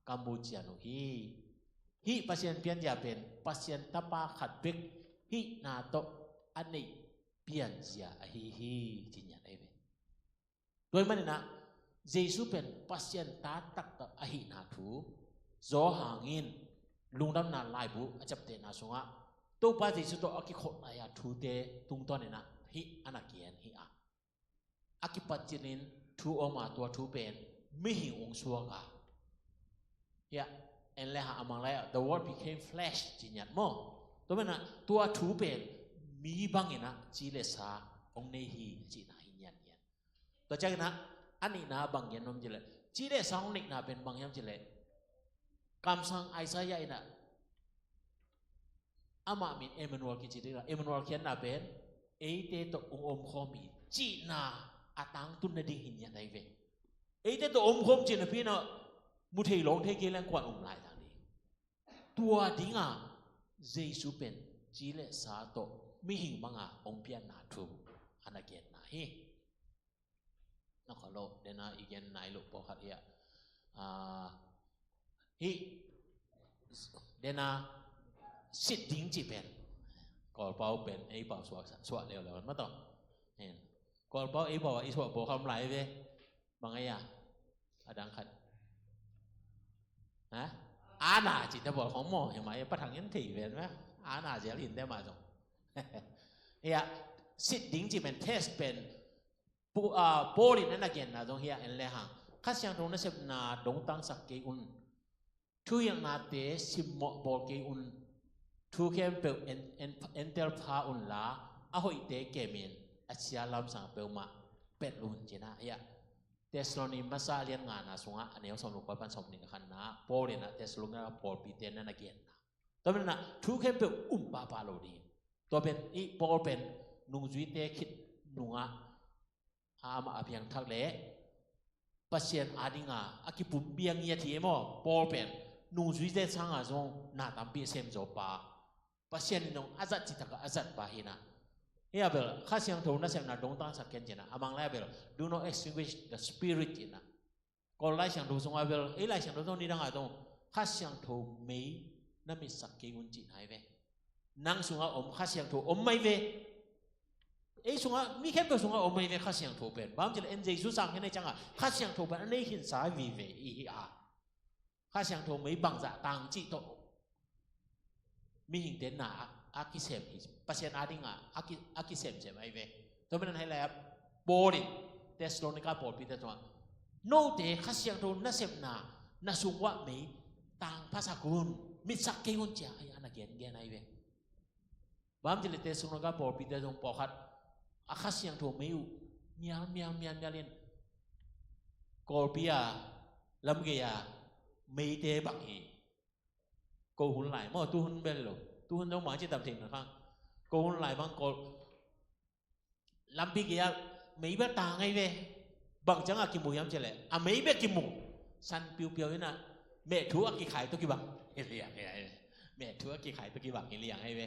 กัมพูชาโนฮีปัสเซียนเปียนเสียเป็นปัสเซียนตะปาขัดเบกฮีนาโตอันนี้เปียนเสียฮีจิญญาได้เวโดยมันนะเยซูเป็นปัสเซียนตาตักตะอหินาทูโซหางินลุงดำนาลายบุอาจับเตนาสงะตัวป้าเยซูตัวอากิโคนายาทูเตตุงตัวเนี่ยนะฮีอนาเกียนฮีอากิปัจจินินทูออกมาตัวทูเป็นไม่หิงองค์สัวกาเฮียเอ็นเลยหาอมังเลย the word became flesh จิญญาโมตัวมันนะตัวทูเป็นมีบางอย่างนะจีเลสาองเนฮีจีนาหิญญาเนี่ยตัวจากนั้นอันนี้นะบางอย่างน้อมจีเลจีเลสาองนี้นะเป็นบางอย่างจีเลคำสั่งไอซายาอินะอามามินเอเมนูเอลกิจิเดนะเอเมนูเอลเขียนนะเป็นเอเตโตองค์คอมีจีนาอาตังตุนนดิ่งหินยันไอเวเอเตโตองค์คอมจีนะพี่นะมุทัยลงเทกิเลนกวนลายทางนี้ตัวดิ่งอ่ะเยซูเป็นจีเลสาโตมีหิงบังอ่ะองเปียนนาทูอันนั้นเกียนนาฮีนักขอโลเดน่าอีกยันนายลูกพอขัดเอียฮีเดน่าสิทธิ์ดิ้งจีเป็นก่อเป้าเป็นไอ้เป้าสวดเร็วๆมาต่อเห็นก่อเป้าไอ้เป้าไอ้สวดโบคำไหลเว้บางไงอ่ะอดังขัดนะอาณาจิตบอกของหมอเห็นไหมประทังยันถี่เป็นไหมอาณาเสียลินได้มาจงเฮียสิทธิ์ดิ้งจีเป็นเทสเป็นโปลินนั่นเองนะตรงเฮียเอ็นเลยห่างข้าเสียงตรงนั้นเสพนาดงตังสักเกอุนทุยังนาเตสิมหมอบอลเกอุนทุเข้มเปลเอ็นเตอร์พาอุนลาอาหอยเตเกมินอาเซียลำสังเปลมาเป็ดลุนจีน่าเฮียเทสโลนีมาซาเลียนงานนะสงะอันนี้สมรุปปันสมนิขันนะโปลินะเทสโลนีนะโปลปีเตนนั่นเองนะตัวเป็นนะทุเข้มเปลปาโลดีตัวเป็นอีโปลเป็นนุงจุยเตคิดนุงะอามาเพียงทักเละปัสเซียนอาดิงาอากิปุ่มเบียงเงียทีมอโปลเป็นนุงจุยเตสังอาจงนาตัมปีเซมโจปาปัสเซียนนงอาจัดจิตกะอาจัดปาหินะเฮียเบลข้าเสียงโทนัสเซมนาดงตังสักเกนเจนะอามังไลเบล do not extinguish the spirit จินะก็ไล่เสียงโทสงอาเบลไล่เสียงโทตรงนี้ดังอาตรงข้าเสียงโทไม่นั่นมีสักเกอุนจินหายเวนั่งสงอาข้าเสียงโทไม่เวไอ้สงอามีแค่เป็นสงอาไม่เวข้าเสียงโทเป็นบางทีเอ็นเจสุสังเห็นในจังอ่ะข้าเสียงโทเป็นอันนี้หินสายวีเวอีอาข้าเสียงโทไม่บังจะต่างจิตโตมีหินเด่นหนาอากิเซมปัสเซียนอาดิงอากิเซมใช่ไหมเว้ตัวมันให้แล้วโบลิเทสโลนิกาโปลปีเตตัวโนเตข้าเสียงโทนัสเซมนานาสุวะไม่ต่างภาษากุนมิสักเกยุนจ้าไอ้อันนั้นเกณฑ์ไอ้เว้บางทีเทสโลนิกาโปลปีเตตรงปอคัดอาข้าเสียงโทไม่อยู่เมียเล่นโกลปีอาลำเกียไม่เตะบักฮีโกหุ่นไหลมั่วตู้หุ่นเบลโลตู้หุ่นต้องหมายจิตตับถิ่นนะครับโกหุ่นไหลบางโกลำปีเกียไม่เบ็ดต่างไงเว้บางจังอากิมูยามเจริญไม่เบ็ดกิมูสันเปียวๆนี่นะเมทัวอากิขายตัวกี่บาทเฮียเมทัวอากิขายตัวกี่บาทเฮียให้เว้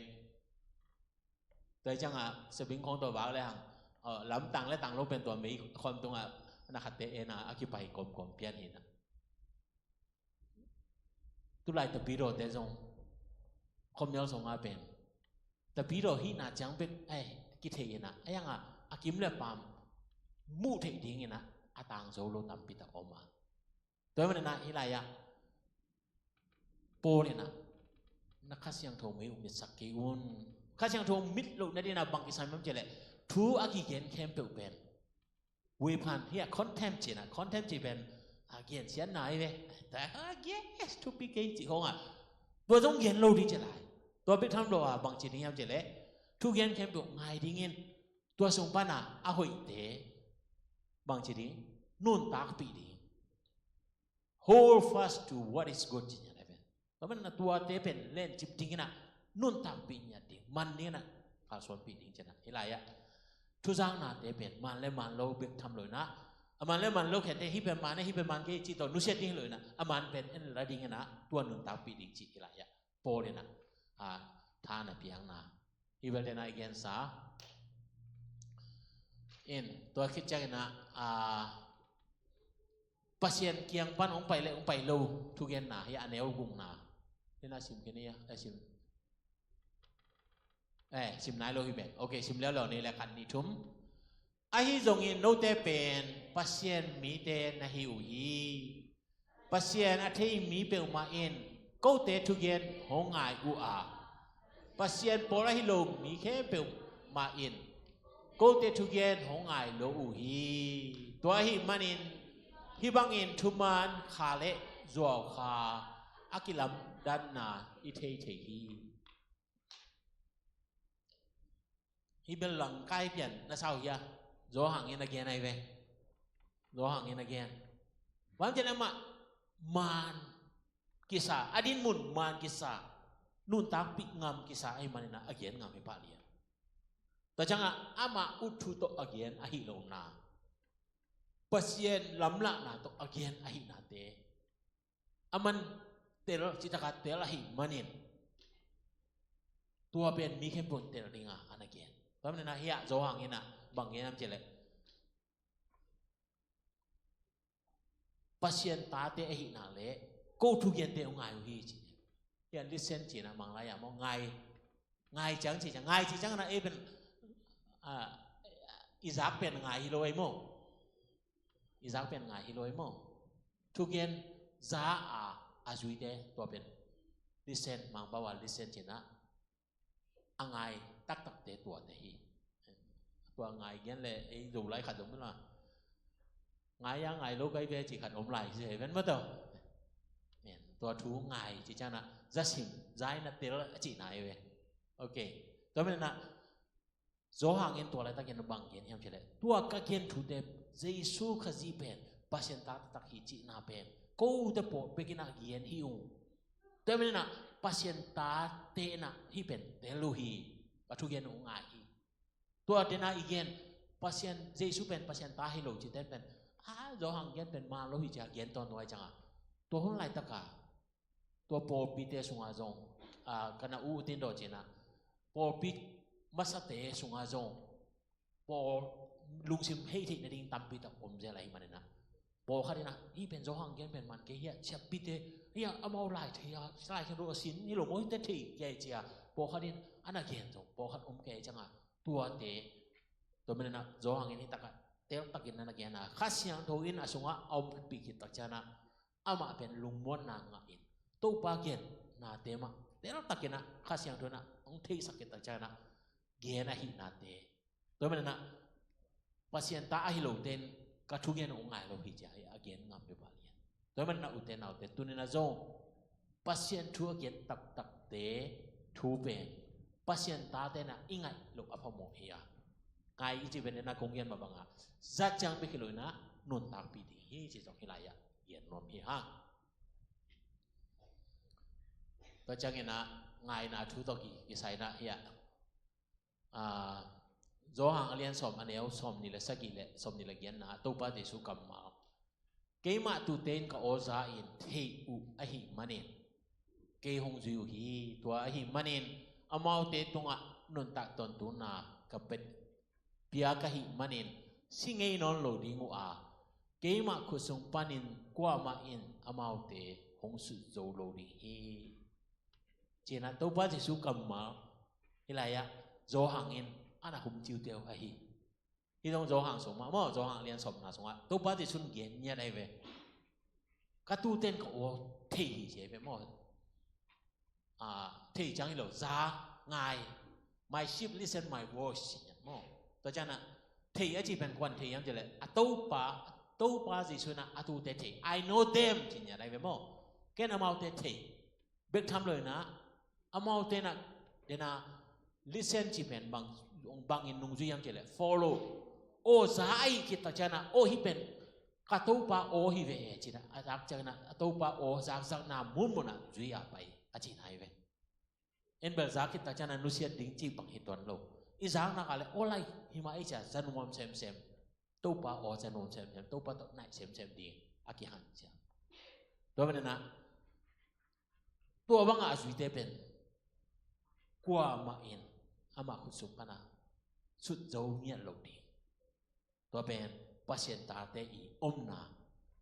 แต่จังอ่ะสปริงของตัวบ้าเลยฮะลำต่างและต่างโลกเป็นตัวไม่ความตรงอ่ะนะครับเตเอนะอากิไปกลมเพี้ยนหินนะตุลายตะปีโรเตจงคมเนียวสงอาเป็นตะปีโรหินาจังเป็นไอ้กิเทียนะไอ้ยังอ่ะอากิมเล่ปามมูเทดิ้งนะอาตังโซโลตัมปิตาออกมาตัวมันนะฮิลายะโปเนี่ยนะนักข้าเสียงโทไม่อุมิสักกิอุนข้าเสียงโทมิดลุกนั่นเองนะบางอิสานมันจะเลยทูอากิเกนเข้มเปลเป็นเวพันเฮียคอนเทมจีนะคอนเทมจีเป็นอาเกียนเสียนไหนเว้แต่อาเกียนทูปีเกนจีของอ่ะตัวต้องเกียนโลดีจะไรตัวเป็นทำโลอ่ะบางจีนี่ยามจะเลยทุกเกียนเข้มเปลง่ายดิ้งเงินตัวส่งปานะอาหอยเตะบางจีนี่นุ่นตากปีดิ้ง hold fast to what is good จีเนี่ยเป็นตัวมันตัวเตะเป็นเล่นจิบดิ้งนะนุ่นตากปีเนี่ยดิ้งมันเนี่ยนะข้าสอนปีดิ้งจะนะอะไรอ่ะทุกอย่างน่ะเตะเป็นมันและมันเราเบิกทำเลยนะมันและมันเราแค่ได้ฮิเป็นมันฮิเป็นมันก็จีตัวนุเชดิ้งเลยนะมันเป็นอันละดิ้งนะตัวนุ่นตากปีดิ้งจีอะไรอ่ะโปเลยนะท่าน่ะเพียงนะฮิเวลเดน่าอีกอย่างซะ ตัวคิดจังนะpasien kiang pan ong pai lo thu gen na ya aneu gung na ina sim ke ni sim sim nai lo hi ben okay sim leo lo ni la kan ni thum a hi zong in no te pen pasien mi te na hi u hi pasien a thei mi pe ma in ko te thu gen ho ngai u a pasien pora hi lo mi khe pe ma in ko te thu gen ho ngai lo u hi tua hi manin hi bangin thuman khale zuaw kha akilam dan na i thei thei hi bel lang kai pian na sao ya zo hang in again ai ve zo hang in again wan chen ama man kisa adin mun man kisa nun tak pi ngam kisa ai manina again ngam hi pa lia ta changa ama uthu to again a hi lo na pasien lamla na to again a hi na te aman tel chitaka tel a hi manin tua pen mi khem pon tel ringa an again pam na hiya zo hang ina bang ye nam chele pasien ta te a hi na le ko thu gen te ngai hi chi ya listen chi na mang la ya mo ngai chang chi chang ngai chi chang na e pen Isaac pen ngai hi loi mo Isaac pen ngai hi loi mo thu gen za a zui te to pen listen mang ba wa listen chi na angai tak te tua te hi tua ngai gen le ei du lai khat dum la ngai lo kai ve chi khat om lai se ven ma to men tua thu ngai chi cha na za sim zai na tel chi nai ve okay to men na zo hang in tua lai ta gen bang gen hem chele tua ka gen thu te jesu khazi pen pasien ta tak hi chi na pen ko te po pekina gen hi u to men na pasien ta te na hi pen te lu hi ka thu gen u ngai hi tua te na igen pasien jesu pen pasien ta hi lo chi te pen zo hang gen pen ma lo hi cha gen ton noi changa to hon lai ta ka to po pi te sunga zong kana u tin do china po pi masate sunga zong po lung sim hei thei na ding tam pi ta om je lai manina po khadina hi pen zo hang gen pen man ke hi chap pi te ya amau lai thia sai ke ro sin ni lo mo te thei ke chia po khadin ana gen zo po khat om ke changa tua te to menna zo hang ni ta ka tel takin na gen na khasyang tho in asunga om pi ki ta chana ama pen lungmon na nga in to pa gen na te ma tel takina khasyang tho na ong thei sakit ta chana ge na hi na te to menna pasien ta a hi lo ten ka thu gen ong ngai lo hi ja again ngam be ba lian to menna u te na te tunina zo pasien thu again tak te thu pen pasien ta te na ingai lo apamo hiya ngai ji ben na kong gen ma banga za chang be kiloi na non tak pi di hi ji jok hilaya yen nom hi ha to chang ina ngai na thu to ki sai na hiya zo hang alian som aneu som ni le sagi le som ni le gen na to pa de su kam ma ke ma tu ten ka oza in thei u a hi manin ke hong ju hi to a hi manin amau te tunga non tak ton tu na ka pet pia ka hi manin singei non lo dingu ke ma khu sung panin kwa ma in amau te hong su zo lo di hi chena to pa ji su kam ma hilaya zo hang in ana hum chiu teo a hi dong zo hang song ma mo zo hang lian som na song a to pa ji sun gen nya dai ve ka tu ten ko thei hi che ve mo thei chang lo za ngai my sheep listen my voice mo to chana thei a chi pen kwan thei yam je le a to pa ji su na a tu te thei I know them chi nya dai ve mo ken amau te thei bek tham loi na amau te na de na listen chi pen bang in nung ju yam je le follow o za ai ki ta chana o hi pen ka to pa o hi ve chi na a jak chana to pa o zak na mun mo na ju ya pai a chi nai ve en bel zakit ta chana nusiat ding chi pang hiton lo izang na kale olai hima icha zanumam sem to pa o zanum sem to pa to nai sem ding aki han cha to menna to banga azui te pen kwa ma in ama khu su pana sut zo nya lo ding ตัวเป็นpasien tate i omna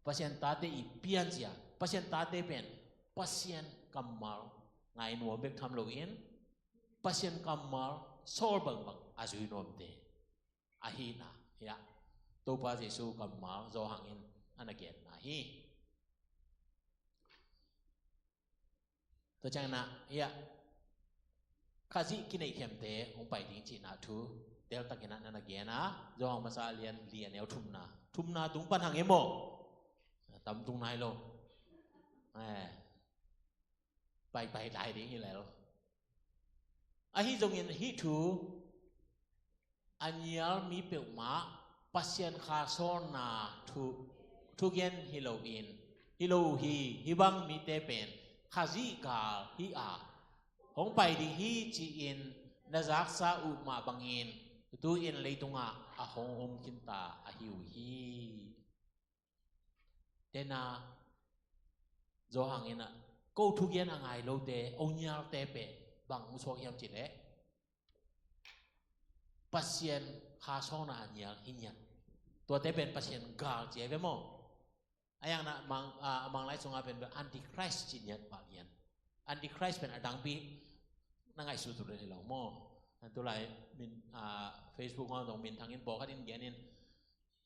pasien tate i piansia pasien tate pen pasien kamal ngai nuam bek tham lo in pasien kamal sol bang bang azui nom te ahina ya to pa jesu kamal zo hangin anagen na hi to chang na ya khaji kinai khemte ong pai ding chi na thu del takina na gena jong masa lian neu thumna tung pan hang emo tam tung nai lo pai dai ding hi lo a hi jong in hi thu anyal mi pe ma pasien kha so na thu gen hi lo in hi lo hi bang mi te pen khaji ka hi a hong pai ding hi chi in na zak sa u ma bangin tu in leitunga a hong kinta a hiu hi tena zo hangina ko thu gen angai lo te onyal te pe bang mu sok yam chi le pasien kha sona anyal hinya to te pen pasien gal je ve mo ayang na mang lai songa pen anti christ chi nyat ba yan anti christ pen adang pi na ngai su tu le lo mo tu lai min Facebook งอตรงมินทางอินบอกกันอินเกียน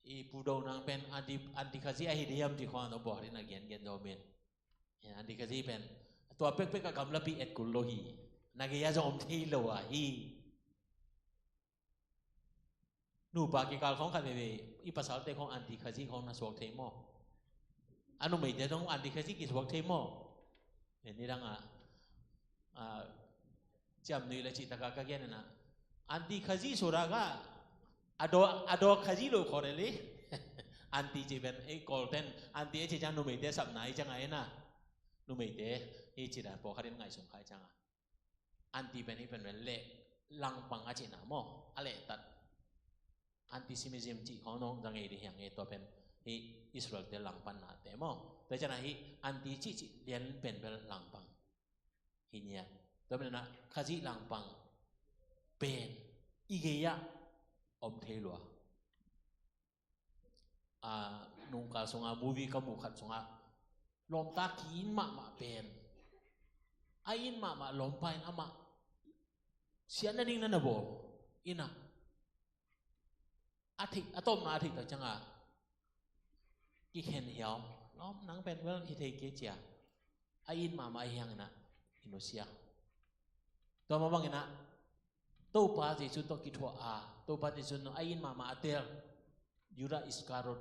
อีปูโดนางเป็นอันติคาซีไอเดียมที่ขอตรงบอกที่นักเกียนโดมินอันติคาซีเป็นตัวเป็กกับกำลังปีเอ็ดกุลโลฮีนักเกียนจะอมที่โลอ่ะฮีนูปากิกาลของกันเบอีภาษาเตของอันติคาซีของนัสวกเทมออันนู้นไม่ได้ต้องอันติคาซีกิสวกเทมอเห็นนี่ดังจำนี่ละจิตตะกะเกียนนะอันติคาซีสุราก็อดอคาซีโลขอเลยอันติจีเป็นไอ้กอลเทนอันติไอ้จีจังนูไม่ได้สับไหนจังไงนะนูไม่ได้ไอ้จีน่ะพอเขาเรียนไงสงสัยจังอันติเป็นนี่เป็นเละลังปังอาจีน่ะมออะไรตัดอันติซิมิซิมจีของน้องจังไงดีอย่างไงตัวเป็นไอ้อิสราเอลเดลังปันน่ะแต่มอแต่จังไงอันติจีเรียนเป็นลังปังฮิเนี่ยตัวเป็นนะคาซีลังปังเป็นอีเกียอมเทลัวนุงกาสงามูวีกับมูขัดสงาลมตากินมาเป็นไอ้อินมาลมไปนะมาเสียนั่นนี่นั่นนะบ่อินะอาทิตย์ต้มอาทิตย์ต่อจังกี่เห็นเหี่ยวล้อมนังเป็นเวลที่เทเกจียไอ้อินมาไอ้ยังนะอินโดเซียตัวมาบังอินะตัวป้าที่สุดตัวคิดว่าตัวป้าที่สุดไอ้อินมาเตลยูราอิสการ์ด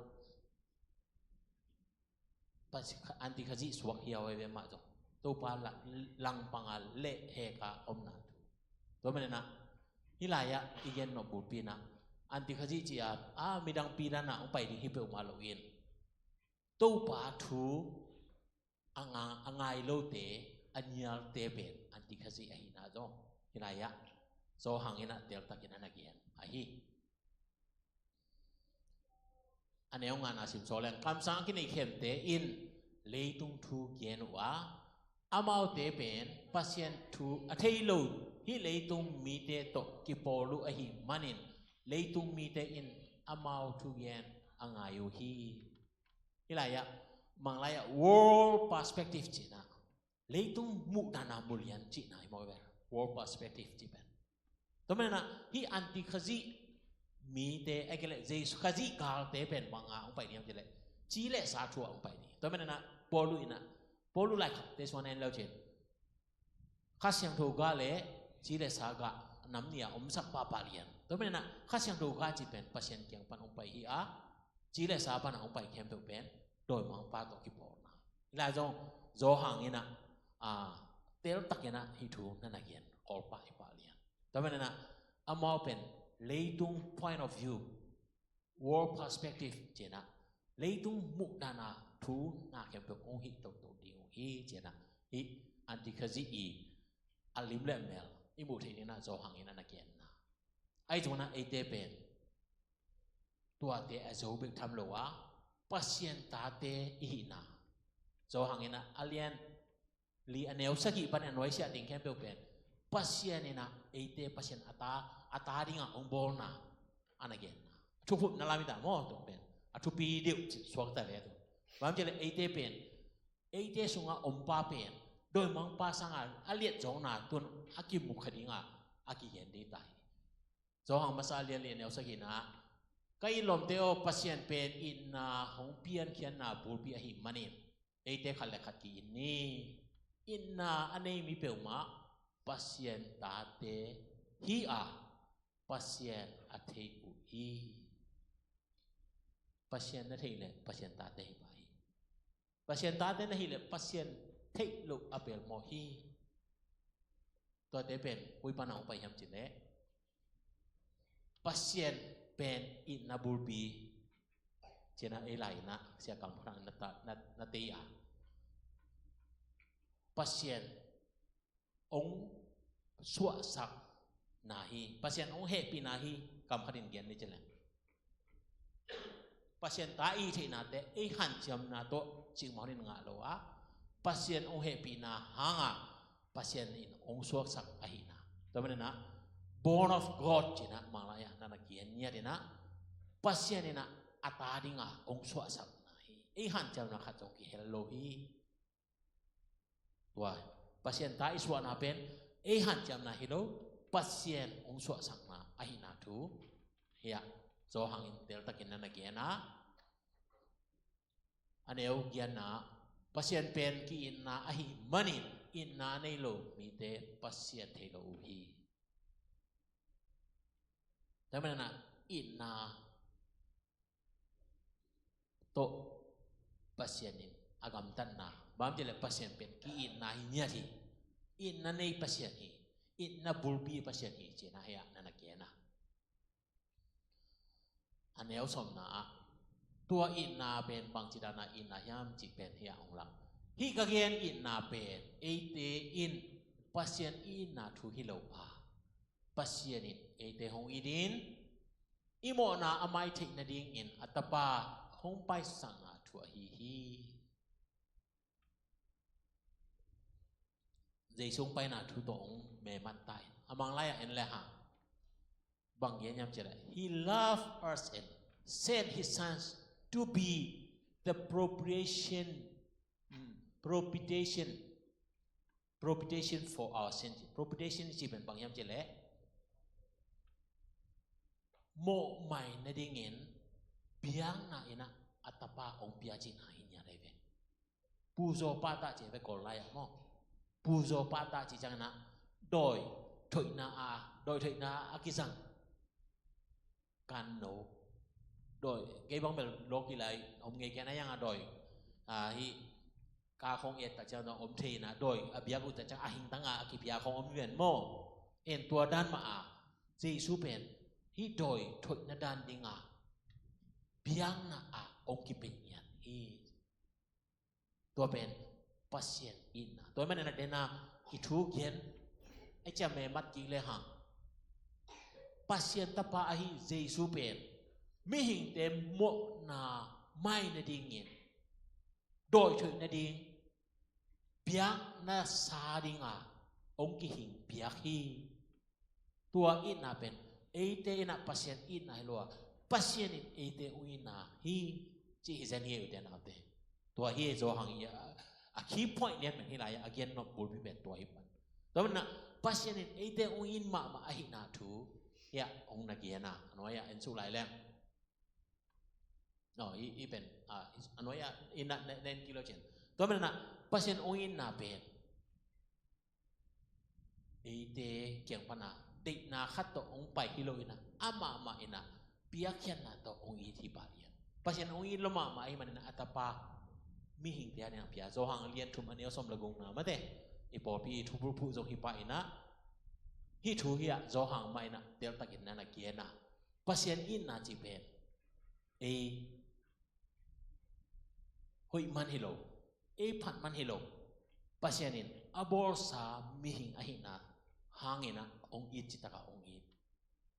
ปัจจุอันที่ขจิสวกเฮียวไว้เป็นมาจ้ะตัวป้าลังปังเละเฮกาอมนาตัวมันนะฮิลายะอีเกนนบุปีนะอันที่ขจิจีมีดังปีนั้นนะอุปนิฮิเปอมาโลอินตัวป้าทูอังไงโลเตอันยาเตเป็นอันที่ขจิไอ้นะจ้ะฮิลายะโซหังเห็นนะเดลตากินนักเกียนไอ้ฮีอันนี้งานอาศิมโซเลนคำสั่งกินในเข้มเตอินเลยตุงทูเกียนว่าอามาเตเป็นพัศยันทูอัฐิโลฮีเลยตุงมีเตโตกิปอลูอหิมันินเลยตุงมีเตอินอามาทูเกียนอ่างอายุฮีนี่แหละยะมังไลยะ world perspective จีน่ะเลยตุงมุดานาบุลยันจีน่ะอีโมเวอร์ world perspective จีเป็นตัวมันนะฮีอันติขจิมีเตไอ้เกล็ดเจสขจิกาลเตเป็นบางองไปเนี่ยจะเลยจีเล่สาทัวองไปนี่ตัวมันนะปอลูอินะปอลูไลค์เดสวันนั้นเราเห็นข้าเสียงถูกกาเล่จีเล่สากะน้ำเนี่ยสักปาปาเลียนตัวมันนะข้าเสียงถูกกาจีเป็นพัศยันเกียงปันองไปฮีจีเล่สาปันองไปเข้มถูกเป็นโดยมังปาตกิปอนะแล้วจงหางนี่นะเตลตักเนี่ยนะฮิทูนั่นนักเรียนออลปาฮิปาเลียนตัวมันนะอามาเป็นleitung point of view world perspective เจนะ leitung มุกดานาทูนาเข็มตัวองหิตตัวดีองหิเจนะฮิอันติคจิอีอัลลิมเลเมลอิบุทีนี่นะจอหังอินะนักเรียนนะไอ้จงนะไอเตเป็นตัวเตอโจบิกทำโลวะพัศยันตาเตอินะจอหังอินะอัลเลียนลีอันเนวสกิปันอันไว้เสียติงเข้มตัวเป็นพัศยันนี่นะไอเตพัศยันอัตาดิงองบอลนะอันนั้นเอง ทุกนาลามิตามอตรงเป็นทุปีเดียวสวกแต่แล้วบางทีเลยเตเป็นเตสุงอมปาเป็นโดยมังปาสังอาเลียจงนาตุนอากิมุขดิงอากิเย็นดีตายจงหังมาซาเลียเนวสกินะก็อีลมเตโอปัสยันเป็นอินนาหงเปียนเขียนนาบูปีอหิมันิเตขัดเลขัดกีนี่อินนาอันนี้มีเปลมาปัสยันตาเตฮีอาปัสยันอัฐิอุฮีปัสยันนั่นเองเลยปัสยันตาเตไปปัสยันตาเตนั่นเองเลยปัสยันเทลุอเปลโมฮีตัวเตเป็นวิปันเอาไปยำจิตเลยปัสยันเป็นอินนาบูบีเจนะเอไลนะเสียกำพรังนาเตียปัสยันองสวสักนาฮีปัสยันองเฮปีนาฮีกำพรินเกียนนี่เจริญปัสยันตาอีที่นาเตไอหันจำนาโตจิงมอนินงาโลอะปัสยันองเฮปีนาหางะปัสยันอินองสวสักอหินาตัวมันนะborn of God จินะมาลายะนันเกียนเนี่ยดินะปัสยันนี่นะอัตาดิงะองสวสักนาฮีไอหันจำนาขัดจงกิเฮลโลฮีตัวปัสยันตาอิสวานาเป็นไอหันจำนาฮิโลปัสยันองสวสักนาอหินาทูเฮียโซหังอินเดลตะกินนันเกียนะอันเอวเกียนนะปัสยันเป็นกีอินนาอหิมันิอินนาในโลมีเตปัสยันเทโลฮีแต่มันนะอินนาโตปัสยันนิอากามตันนาบางทีเลยปัสยันเป็นกีอินนาหิญญาทีอินนาในปัสยันฮีอินนาบุลบีปัสยันฮีเจนะเฮียนันเกียนะอันเอวสมนาตัวอินนาเป็นบางจิตานาอินนายามจิเป็นเฮียของเราฮิกะเกียนอินนาเป็นเอเตอินปัสยันอินนาทูฮิโลอาปัสยันอินเอเตหงอีดินอิโมนาอมัยเทนดิงอินอัตปาหงไปสังอาทัวฮีฮีเจซุงไปนาทุตงเมมันตายอมังไลเอ็นเลหะบางเย็นยามเจริญ He loved us and sent His sons to be the propitiation for our sins propitiation ที่เป็นบางยามเจริญโมใหม่ในดิ่งเงินเบียงน่ะเองนะอัตปาองเบียจินาหินยาได้เป็นปูโซปาตาเจไปกอลไลอะมอปูโซปาตาจิจังนะโดยถอยนาอาโดยถอยนาอากิซังกันโนโดยเกี่ยบางแบบโลกที่ไรอมเงยแกนั่ยังโดยที่กาคงเอ็ดแต่เจ้าน้องอมเทนะโดยอภิยาบุตรแต่เจ้าอาหิงตั้งอากิพิยาของอมเวียนโมเอ็นตัวด้านมาเจซูเป็นที่โดยถอยนาด้านดิงเบียงนะองกิเป็นยันที่ตัวเป็นปัสยันอินนะตัวมันนั่นเองนะอิทุกเย็นไอ้เจ้าแม่มัดกิเลยหังปัสยันตปาอหิเจซูเป็นไม่หิงเต็มโมนาไม่นาดิ่งเงินโดยถึงนาดิ่งเบียงนาซาดิ่งองกิหิงเบียกีตัวอินนาเป็นเอเตอินาปัสยันอินนาให้รัวปัสยันเอเตอุอินาฮีจีเจนเฮียอุเดนเอาเตตัวเฮียโจหังยาคีย์พอยต์เนี่ยเป็นที่ไรอาเกียนนบบุลพิเบตตัวอีมันตัวนั้นปัสยันเอเตอุอินมาอหินาทูเฮียองนักเกียนะอันว่าเอ็นสุไลแลมอีเป็นอันว่าอินนัดในกิโลเจนตัวมันนะปัสยันองอินนาเป็นเอเตเกี่ยงปนาตินาขัดตัวองไปกิโลอินะอามาอินะเปียกยันนาตัวองอีที่บาลีปัสยันองอินละมาอิมันนะอัตปามีหิงเดียเนี่ยเปียโจหังเลียนทุมอันเนี้ยสมละกงนะมาเตอีปอปีทุบรูปผู้จงฮิปะอินะฮิทูเฮียโจหังไม่นะเดลตะกินนั่นเกียนะปัสยันอินนาจีเป็นเอหอยมันฮิโลผัดมันฮิโลปัสยันินอบอร์สามิหิงอหินาหางเงินะองอีจิตตะกะองอี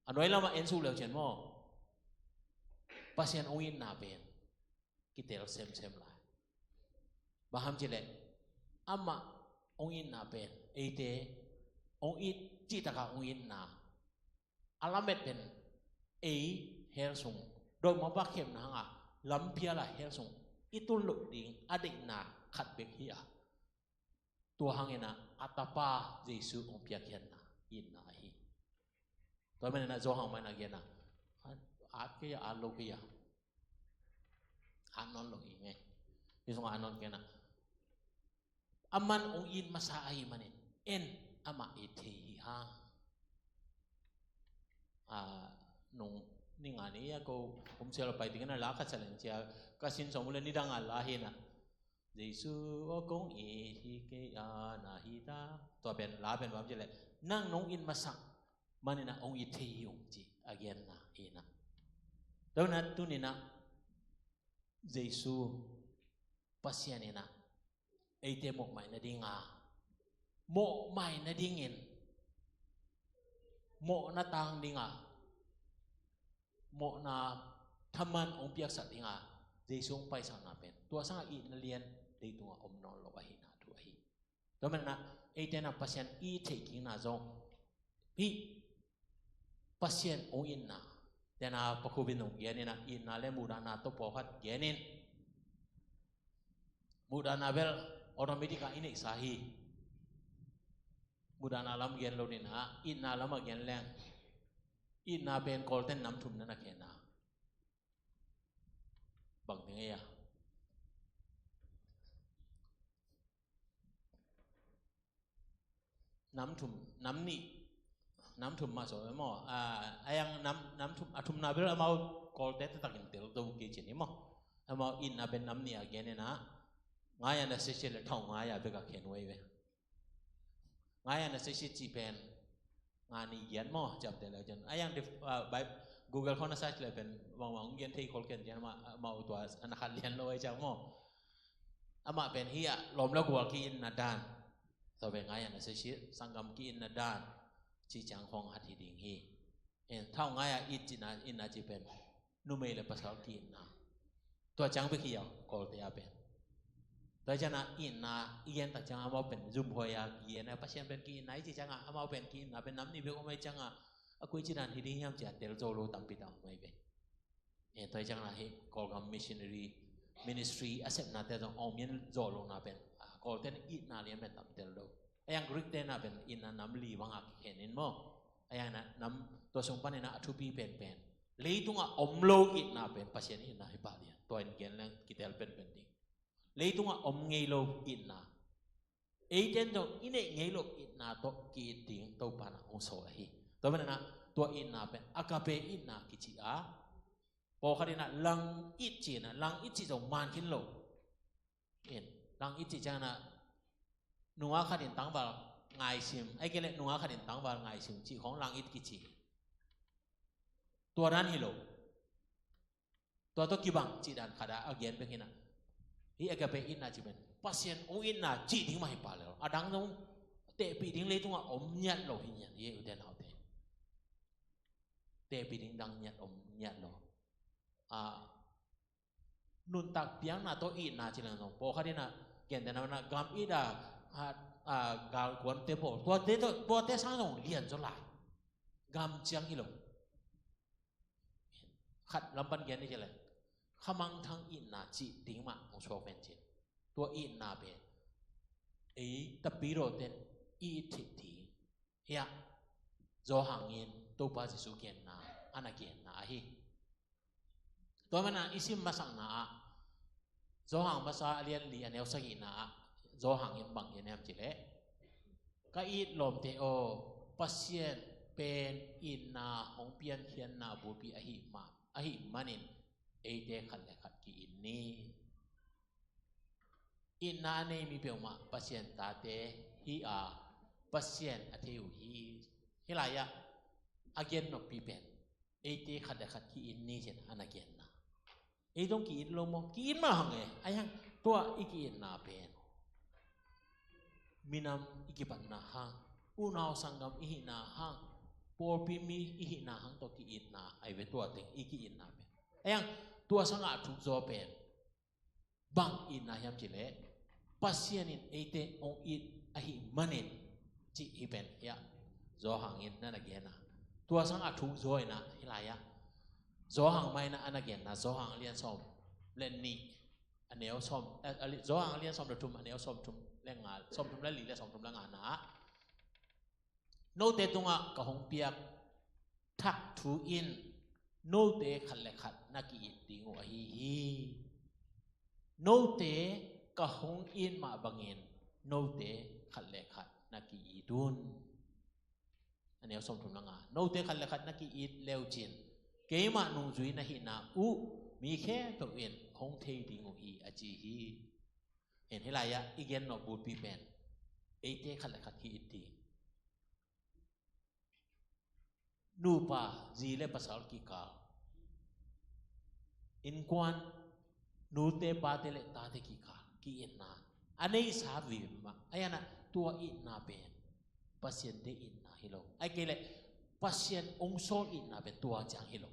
อันน้อยเรามาเอ็นสูเลวเช่นโมปัสยันองอีนาเป็นกิเตลเซมไลบาฮัมจิเลอามาองอีนาเป็นเอเตองอีจิตตะกะองอีนาอาลาเมตเป็นเอเฮลซุง โดยมาปะเข้มนะฮะลำเพียละเฮลสงอีตุนลุดิงอดินาขัดเบกเฮียตัวหังเงินะอัตปาเยซูองเปียกเห็นนะอินนะฮีตัวมันนะโจหังมันนะเกนะอาเกียอาโลเกียอานอนโลกีไงนี่สงอานอนเกนะอามันองอินมาสาไอมันเอ็นอามาอิเทีฮะนงนี่งานนี้ก็ผมเชื่อเราไปถึงนั้นละคัดเสลงเจ้าก็สินสมมุตินี่ดังอะไรเห็นนะเยซูกงอีฮิเกอานาฮิตาตัวเป็นลาเป็นแบบนี้เลยนั่งนงอินมาสักมันนี่นะองอิเทียงจีอาเกนนะเอ็นะแล้วนั้นตุนี่นะเยซูปัสยานี่นะไอเตมกใหม่นะดิ้งอ่ะโมใหม่นะดิ้งเงินโมนะตังดิ้งอ่ะโมนาทำมันองเปียกสัตว์ดิ้งอ่ะเยซูไปสังนาเป็นตัวสังอีนเลียนได้ตัวอมนอนลอยนาตัวฮีแล้วมันนะไอเตนะปัสยานอีเทกิงนะจงพี่ปัสยานองอินนะแต่นะปะคูบินองเกนี่นะอินนะเลมูดานาตัวปอคัดเกนินมูดานาเบลotomatik ini sahi mudan alam gen lo ni na inna alam gen leng inna ben kolten nam thum na kena bang nge ya nam thum nam ni nam thum ma so mo ayang nam thum athum na bel amau kolten takin tel do ke chini mo amau inna ben nam ni again na ngaya na session le thong ngaya be ka khen wei be ngaya na session chi pen ngani yen mo jap te la jan ayang by Google khona search le pen wang yen thei khol ken jan ma u twa an khan lian lo ai chang mo ama pen hi a lom la gwa ki in na dan so be ngaya na session sangam ki in na dan chi chang khong hat hi ding hi en thau ngaya it chi na in na chi pen nu me le pasal ki in na twa chang be ki ya kol te a penโดยฉะนั้นอินนาเอียนตัดจังอามาเป็นจุ่มหอยาเอียนนะพัชยันเป็นกินไหนจีจังอามาเป็นกินนะเป็นน้ำนี่เบลไม่จังอาคุยจีนันที่ดิ้งยามจัดเตลโจโลตั้มปิดเอาไม่เป็นโดยจังนะเฮกอลกัมมิชชันนารีมินิสทรีอาเซปนาเตลองมีนโจโลนะเป็นกอลเทนอินนาเลียนเป็นตั้มเตลโลยังกริกเตนะเป็นอินนาน้ำลีวังอักเห็นมั้งยังนะน้ำตัวสงปันนี่นะทุบีเป็นเลยตุงอมโลอินนาเป็นพัชยันอินนาให้บาลีตัวอินเกนแล้วกิเตลเป็นดิ้งเลยตุงอมเงยโลอินนาเอเจนต์จงอินเงยโลอินนาตัวกีดิ้งตัวปานะองโซละฮีตัวมันนะตัวอินนาเป็นอากาเปอินนากิจิอาพอคดีนะลังอิจินะลังอิจิจงมันขึ้นโลเอ็นลังอิจิจังนะนัวคดีตั้งบาลไงซิมไอ้เกล็ดนัวคดีตั้งบาลไงซิมจีของลังอิจิกิจิตัวนั้นฮิโลตัวกี่บังจีดันขดาอาเกียนเป็นไงนะฮีอากาเปอินนาจิเป็นปัสยันองอินนาจีดิ้งมาให้ปาแล้วดังตรงเตะปีดิ้งเลยตรงอมยัดโลหินยัดเยอุเดนเอาเตะปีดิ้งดังยัดอมยัดโลนุนตักเปียงนาตัวอินนาจิลังตรงพอเขาดีนะเกี่ยนแต่นั้นนะกามอิดากาลกวนเตะโผตัวเตะสร้างตรงเลียนจนหลายกามเจียงฮิโลขัดลำปันเกี่ยนนี่จะเลยขมังทั้งอินนาจีดิ้งมาของโชว์เป็นจีตัวอินนาเป็นตะปีโรเตนอีทิทีเฮียโจหังเงินตัวป้าจิสุเกียนนาอันนักเกียนนาฮีตัวมันนะอิสิมมาสังนาโจหังภาษาเรียนลีอันเอลสักินาโจหังเงินบังเงินแอมจิเล่ก็อีลมเตโอปัสเซียนเป็นอินนาของเปียนเทียนนาบูปีอหิมานินเอเดขัดเลยขัดกีอินนี่อินนาเนมีเปียวมาปัสเซียนตาเตฮีอาปัสเซียนอเทวฮีฮิลายะอาเกนนกปีเป็นเอเดขัดเลยขัดกีอินนี่เช่นอันอาเกนนะต้องกีอินลงมกีอินมาหังไงไอ้ยังตัวอีกีอินนาเป็นมินามอีกีปันนาหังอุณาวสังกัมอีหินาหังปอปีมีอีหินาหังตัวกีอินนาไอเวตัวเต็งอีกีอินนาเป็นไอ้ยังตัวสังกัดทุกโจเป็นบางอินนายัมจิเล่ปัสยานินเอเตองอินอหิมันนินจีอีเป็นยะโจหังอินนั่นแหละเกนะตัวสังกัดทุกโจนะฮิลายะ zo hang mai na anagen na zo hang lian som len ni aneo som zo hang lian som tum aneo som tum lengal som tum la li la som tum la nga na no te tunga ka hong piak thak thu in no te khat le khat na ki tingu a hi no te ka hong in ma bangin no te khat le khat na ki dun aneo som tum la nga no te khat le khat na ki leu chin ke ma nung zui na hi na u mi khe to in hong thei dingu hi a chi hi en helaya igen no bu pi pen e te khat le khat ki ti nu pa ji le pasal ki ka in kwan nu te pa te le ta te ki ka ki in na anei sa vi ma ayana tua in na pen pasien te in na hilo ai ke le pasien ong so in na be tua chang hilo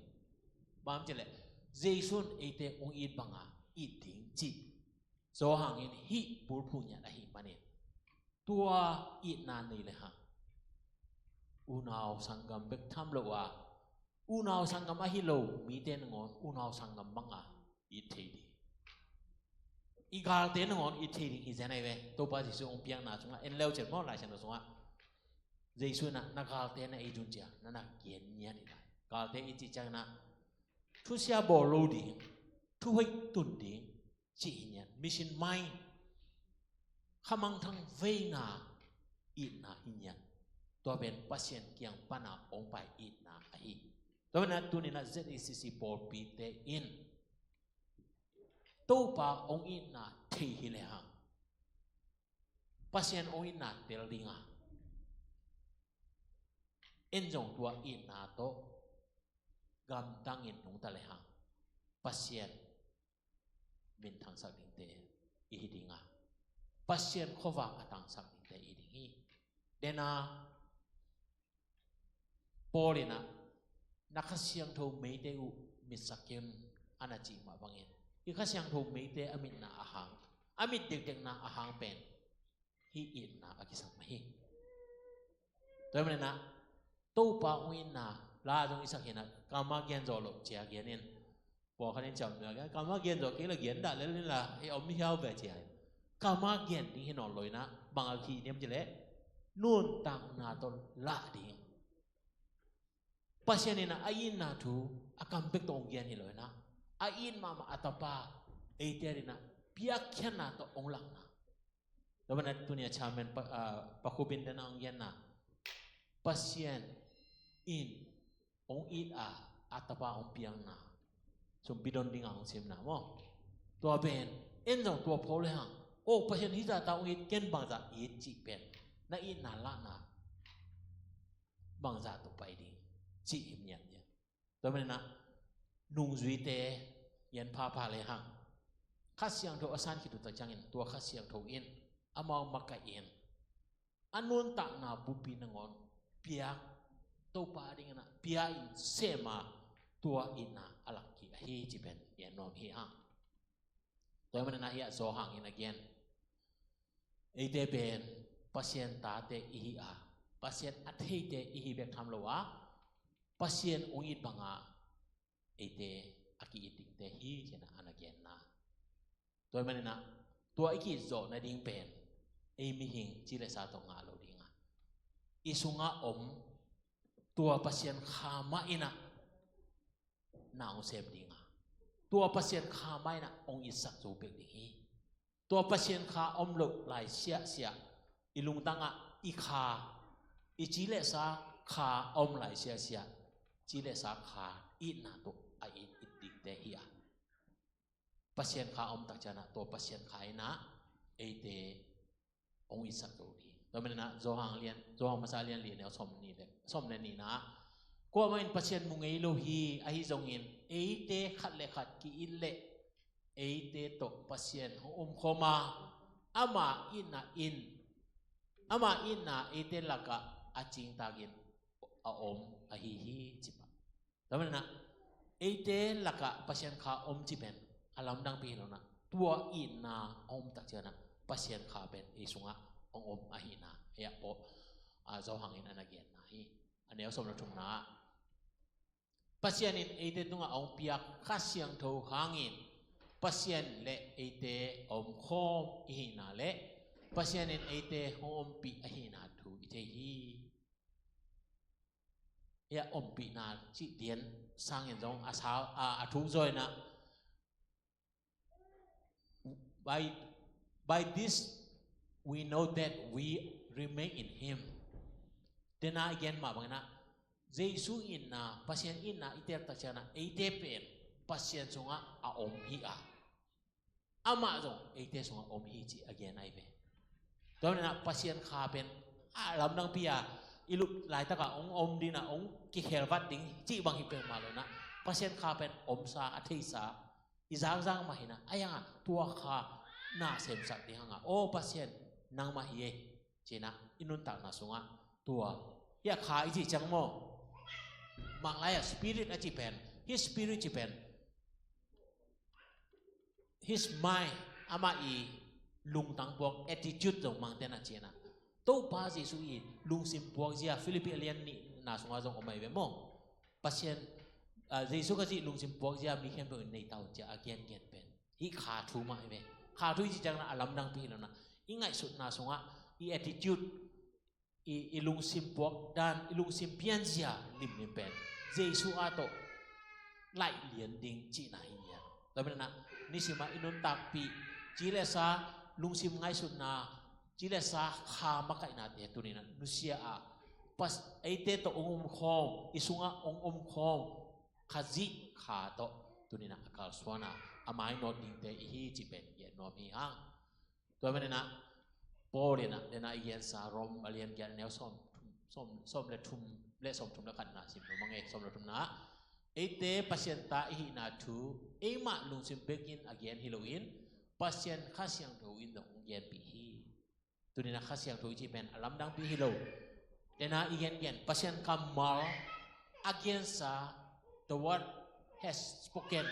bam che le jesun e te ong in banga i ting chi so hangin hi pur phu nya da hi panen tua in na nei le ha unaw sanggam bek tham lo wa unaw sanggam a hi lo mi ten ngon unaw sanggam banga i thei di i gal ten ngon i thei di i janai we to pa ji su ong piang na sunga en leu chen mo la chen sunga jesu na na gal ten na e jun cha na na kien nya ni lai gal te i chi chang na thu sia bo lo di thu hoi tun di chi nya mission mai khamang thang ve na i na hi nyaตัวเป็นpasien kiang pana ong pai it na ahi to na tu ni na ZCC por pi te in to pa ong it na thei hi le hang pasien ong it na tel dinga en jong tua it na to gam tangin nung ta le hang pasien min thang sak ding te i hi dinga pasien khowa atang sak ding te i ding hi dena Polina nakasyang tho meite u misaken anachi ma bangin ikasyang tho meite amit na ahang amit dek na ahang pen hi in na akisang mahi toy na to pa uin na la jong isak hina kama gen zo lo chia gen in po khanin cham na ga kama gen zo ke la gen da le la he om mi hiao ve chia kama gen ni hin on loi na bang al thi nem je le nun tang na to la ding pasien na ayin na tu akam bek tong gen hi loi na ayin ma atapa eiterina piakyan na to ong lang na daban at tunia chairman pakubin na ong gen na pasien in ong it atapa ong piang na sum bidon ding ang sim na mo to ben en no to phole hang o pasien hi za ta ong it ken bang za it chi pen na in na la na bang za to pai ding chi im nyan ya to men na nung zui te yan pha le hang khasyang tho asan ki tu ta changin to khasyang tho in amaw maka in anun ta na pupi na ngon pia to pa ding na pia in sema tua ina alak ki hi chi ben yan nom hi ha to men na ya zo hang in again ei te ben pasien ta te i pasien athei te i bek tham lo wa pasien ong it banga ete aki iting te hi chena anagen na toy manina to iki zo na ding pen ei mi hing chi le sa to nga lo dinga isunga om tua pasien khama ina naung sem dinga tua pasien khama ina ong isak zo bek ding hi tua pasien kha om lo lai sia ilung tanga ikha ichi le sa kha om lai sia chi le sa kha in na to a in itik te hi pasien kha om tak chana to pasien kha ina e te ong isak to di to men na zo hang masa lian li ne som ne ni na ko ma in pasien mu ngei lo hi a hi zong in e te khat le khat ki in le e te to pasien khoma ama in na e te laka a ching tagin a om a hi chipa tamen na eite laka pasien kha om chipen alam dang pi lo na tua in na om tak chana pasien kha ben e sunga ong om a hi na ya po a zo hang in again na hi aneu som na thum na pasien in ate tunga ong piak khasyang tho hangin pasien le ate om khom ihina le pasien in ate hom pi ahina thu ite hi ya om pi na chi dien sang in jong asa a thu joy na by this we know that we remain in him then again ma bang na Jesus in na pasien in na iter ta chana ate pen pasien songa a om hi a ama jong ate songa om hi chi again ai be to na pasien kha pen a lam nang pia ilu lai ta ka ong om ding na ong ki khelwat ding chi bang hi pe ma lo na pasien kha pen om sa a thei sa i jang ma hi na aya tua kha na sem sak ding hanga o pasien nang ma hi chi na inun ta na songa tua ya kha i chi chang mo mang lai spirit a chi pen his spirit chi pen his mind ama i lung tang pok attitude jong mang ten a chena to pa jesu i lung sim pok jia philippian ni na songa jong omai be mo pasien jesu ka ji lung sim pok jia mi khem pe nei tau ja again get pen hi kha thu ma be kha thu ji chang na alam dang pi lo na ingai sut na songa i attitude i lung sim pok dan i lung sim pian jia lim lim pen jesu a to lai lian ding chi na hi ya to ben na ni sima inun tak pi chi le sa lung sim ngai sut na chi le sa kha ma kai na te tu ni na nu sia a pas ai te to ong khom isunga ong khom khaji kha to tu ni na akal swana amai no ding te hi chi pen ye no mi hang to ben na po le na de na yen sa rom alien gen neo som le thum le som thum la khat na sim no mangai som le thum na ate pasien ta hi na thu ema lung sim begin again halloween pasien khasyang tho in dong yen pi hi tu ni na khasyang tho chi pen alam dang pi hi lo de na igen pasien kamal against the word has spoken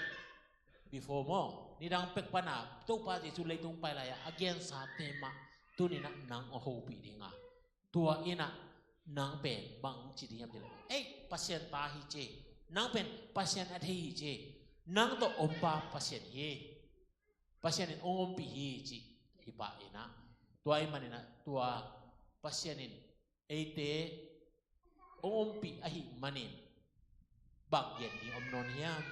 before mo ni dang pek pana to pa ji chu le tung pai la ya against tema tu ni na nang o ho pi dinga tua ina nang pen bang chi diam de pasien ta hi che nang pen pasien a hi che nang to ompa pasien hi pasien in om pi hi chi hi pa ina tua i manina tua pasien in ate om pi a hi manin bak yen ni om non hiam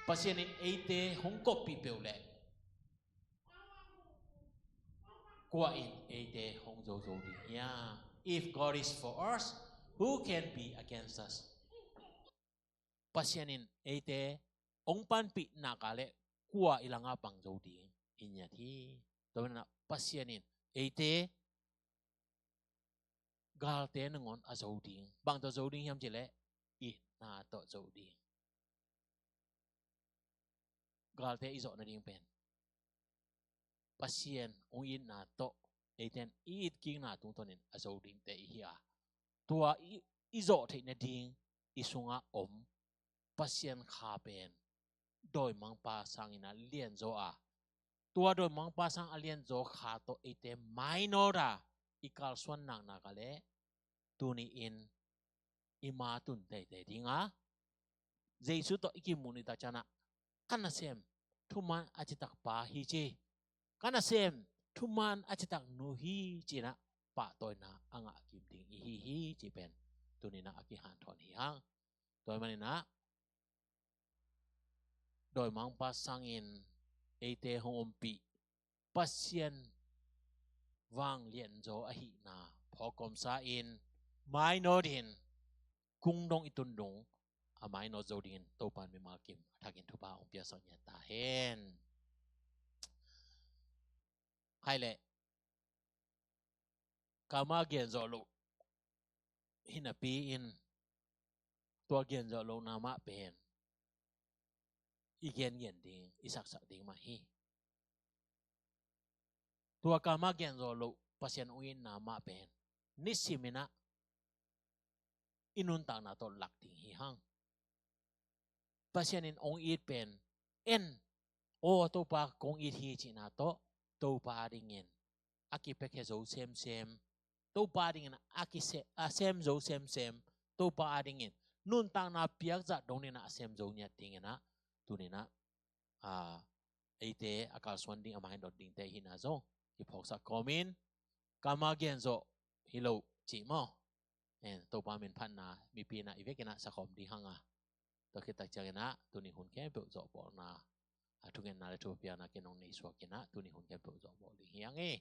pasien in ate hong ko pi pe le kwa in ate hong zo di ya if God is for us who can be against us pasien in ate ong pan pi na ka le kwa ilanga pang zo di inya thi to na pasien in ate gal te ngon a zo di bang to zo di hiam chi le i na to zo di gal te i zo na ding pen pasien ong in na to eten it king na tung tonin a zo ding te hi a tua i zo the na ding isunga om pasien kha pen doi mang pa sang ina lien zo a tua doi mang pa sang alien zo kha to ete minora ikal swan nang na ka le tuni in ima tun te dinga jesu to ikimuni ta chana kana sem thuman achitak pa hi che kana sem thuman achitak no hi china pa toy na anga kim ding hi chi pen tuni na aki han thon hi hang toy manina doi mang pa sangin ate hom pi pasien wang lien zo a hi na phokom sa in mai no din kung dong itun dong amai no zo din to pan mi mal kim thakin thupa ong pia sang ya ta hen hai le kama gen zo lo hina pi in to gen zo lo na ma pen igen yen ding isak sak ding ma hi tua kama gen zo lo pasien uin na ma pen nisimina inun ta na to lak ding hi hang pasien in ong it pen en o to pa kong it hi chi na to pa dingin aki pekhe zo sem to pa dingin aki se sem zo sem to pa dingin nun tang na piak za dong ni na sem zo nya ting na tu ni na ate akal swan ding amai dot ding te hi na zo ki phok sa komin kama gen zo hilo chi mo en to pa men phan na mi pi na ivekena sa khom di hanga to khita chagena tu ni hun ke pe zo bo na tu gen na le to pia na kenong nei so kena tu ni hun ke pe zo bo li hiang e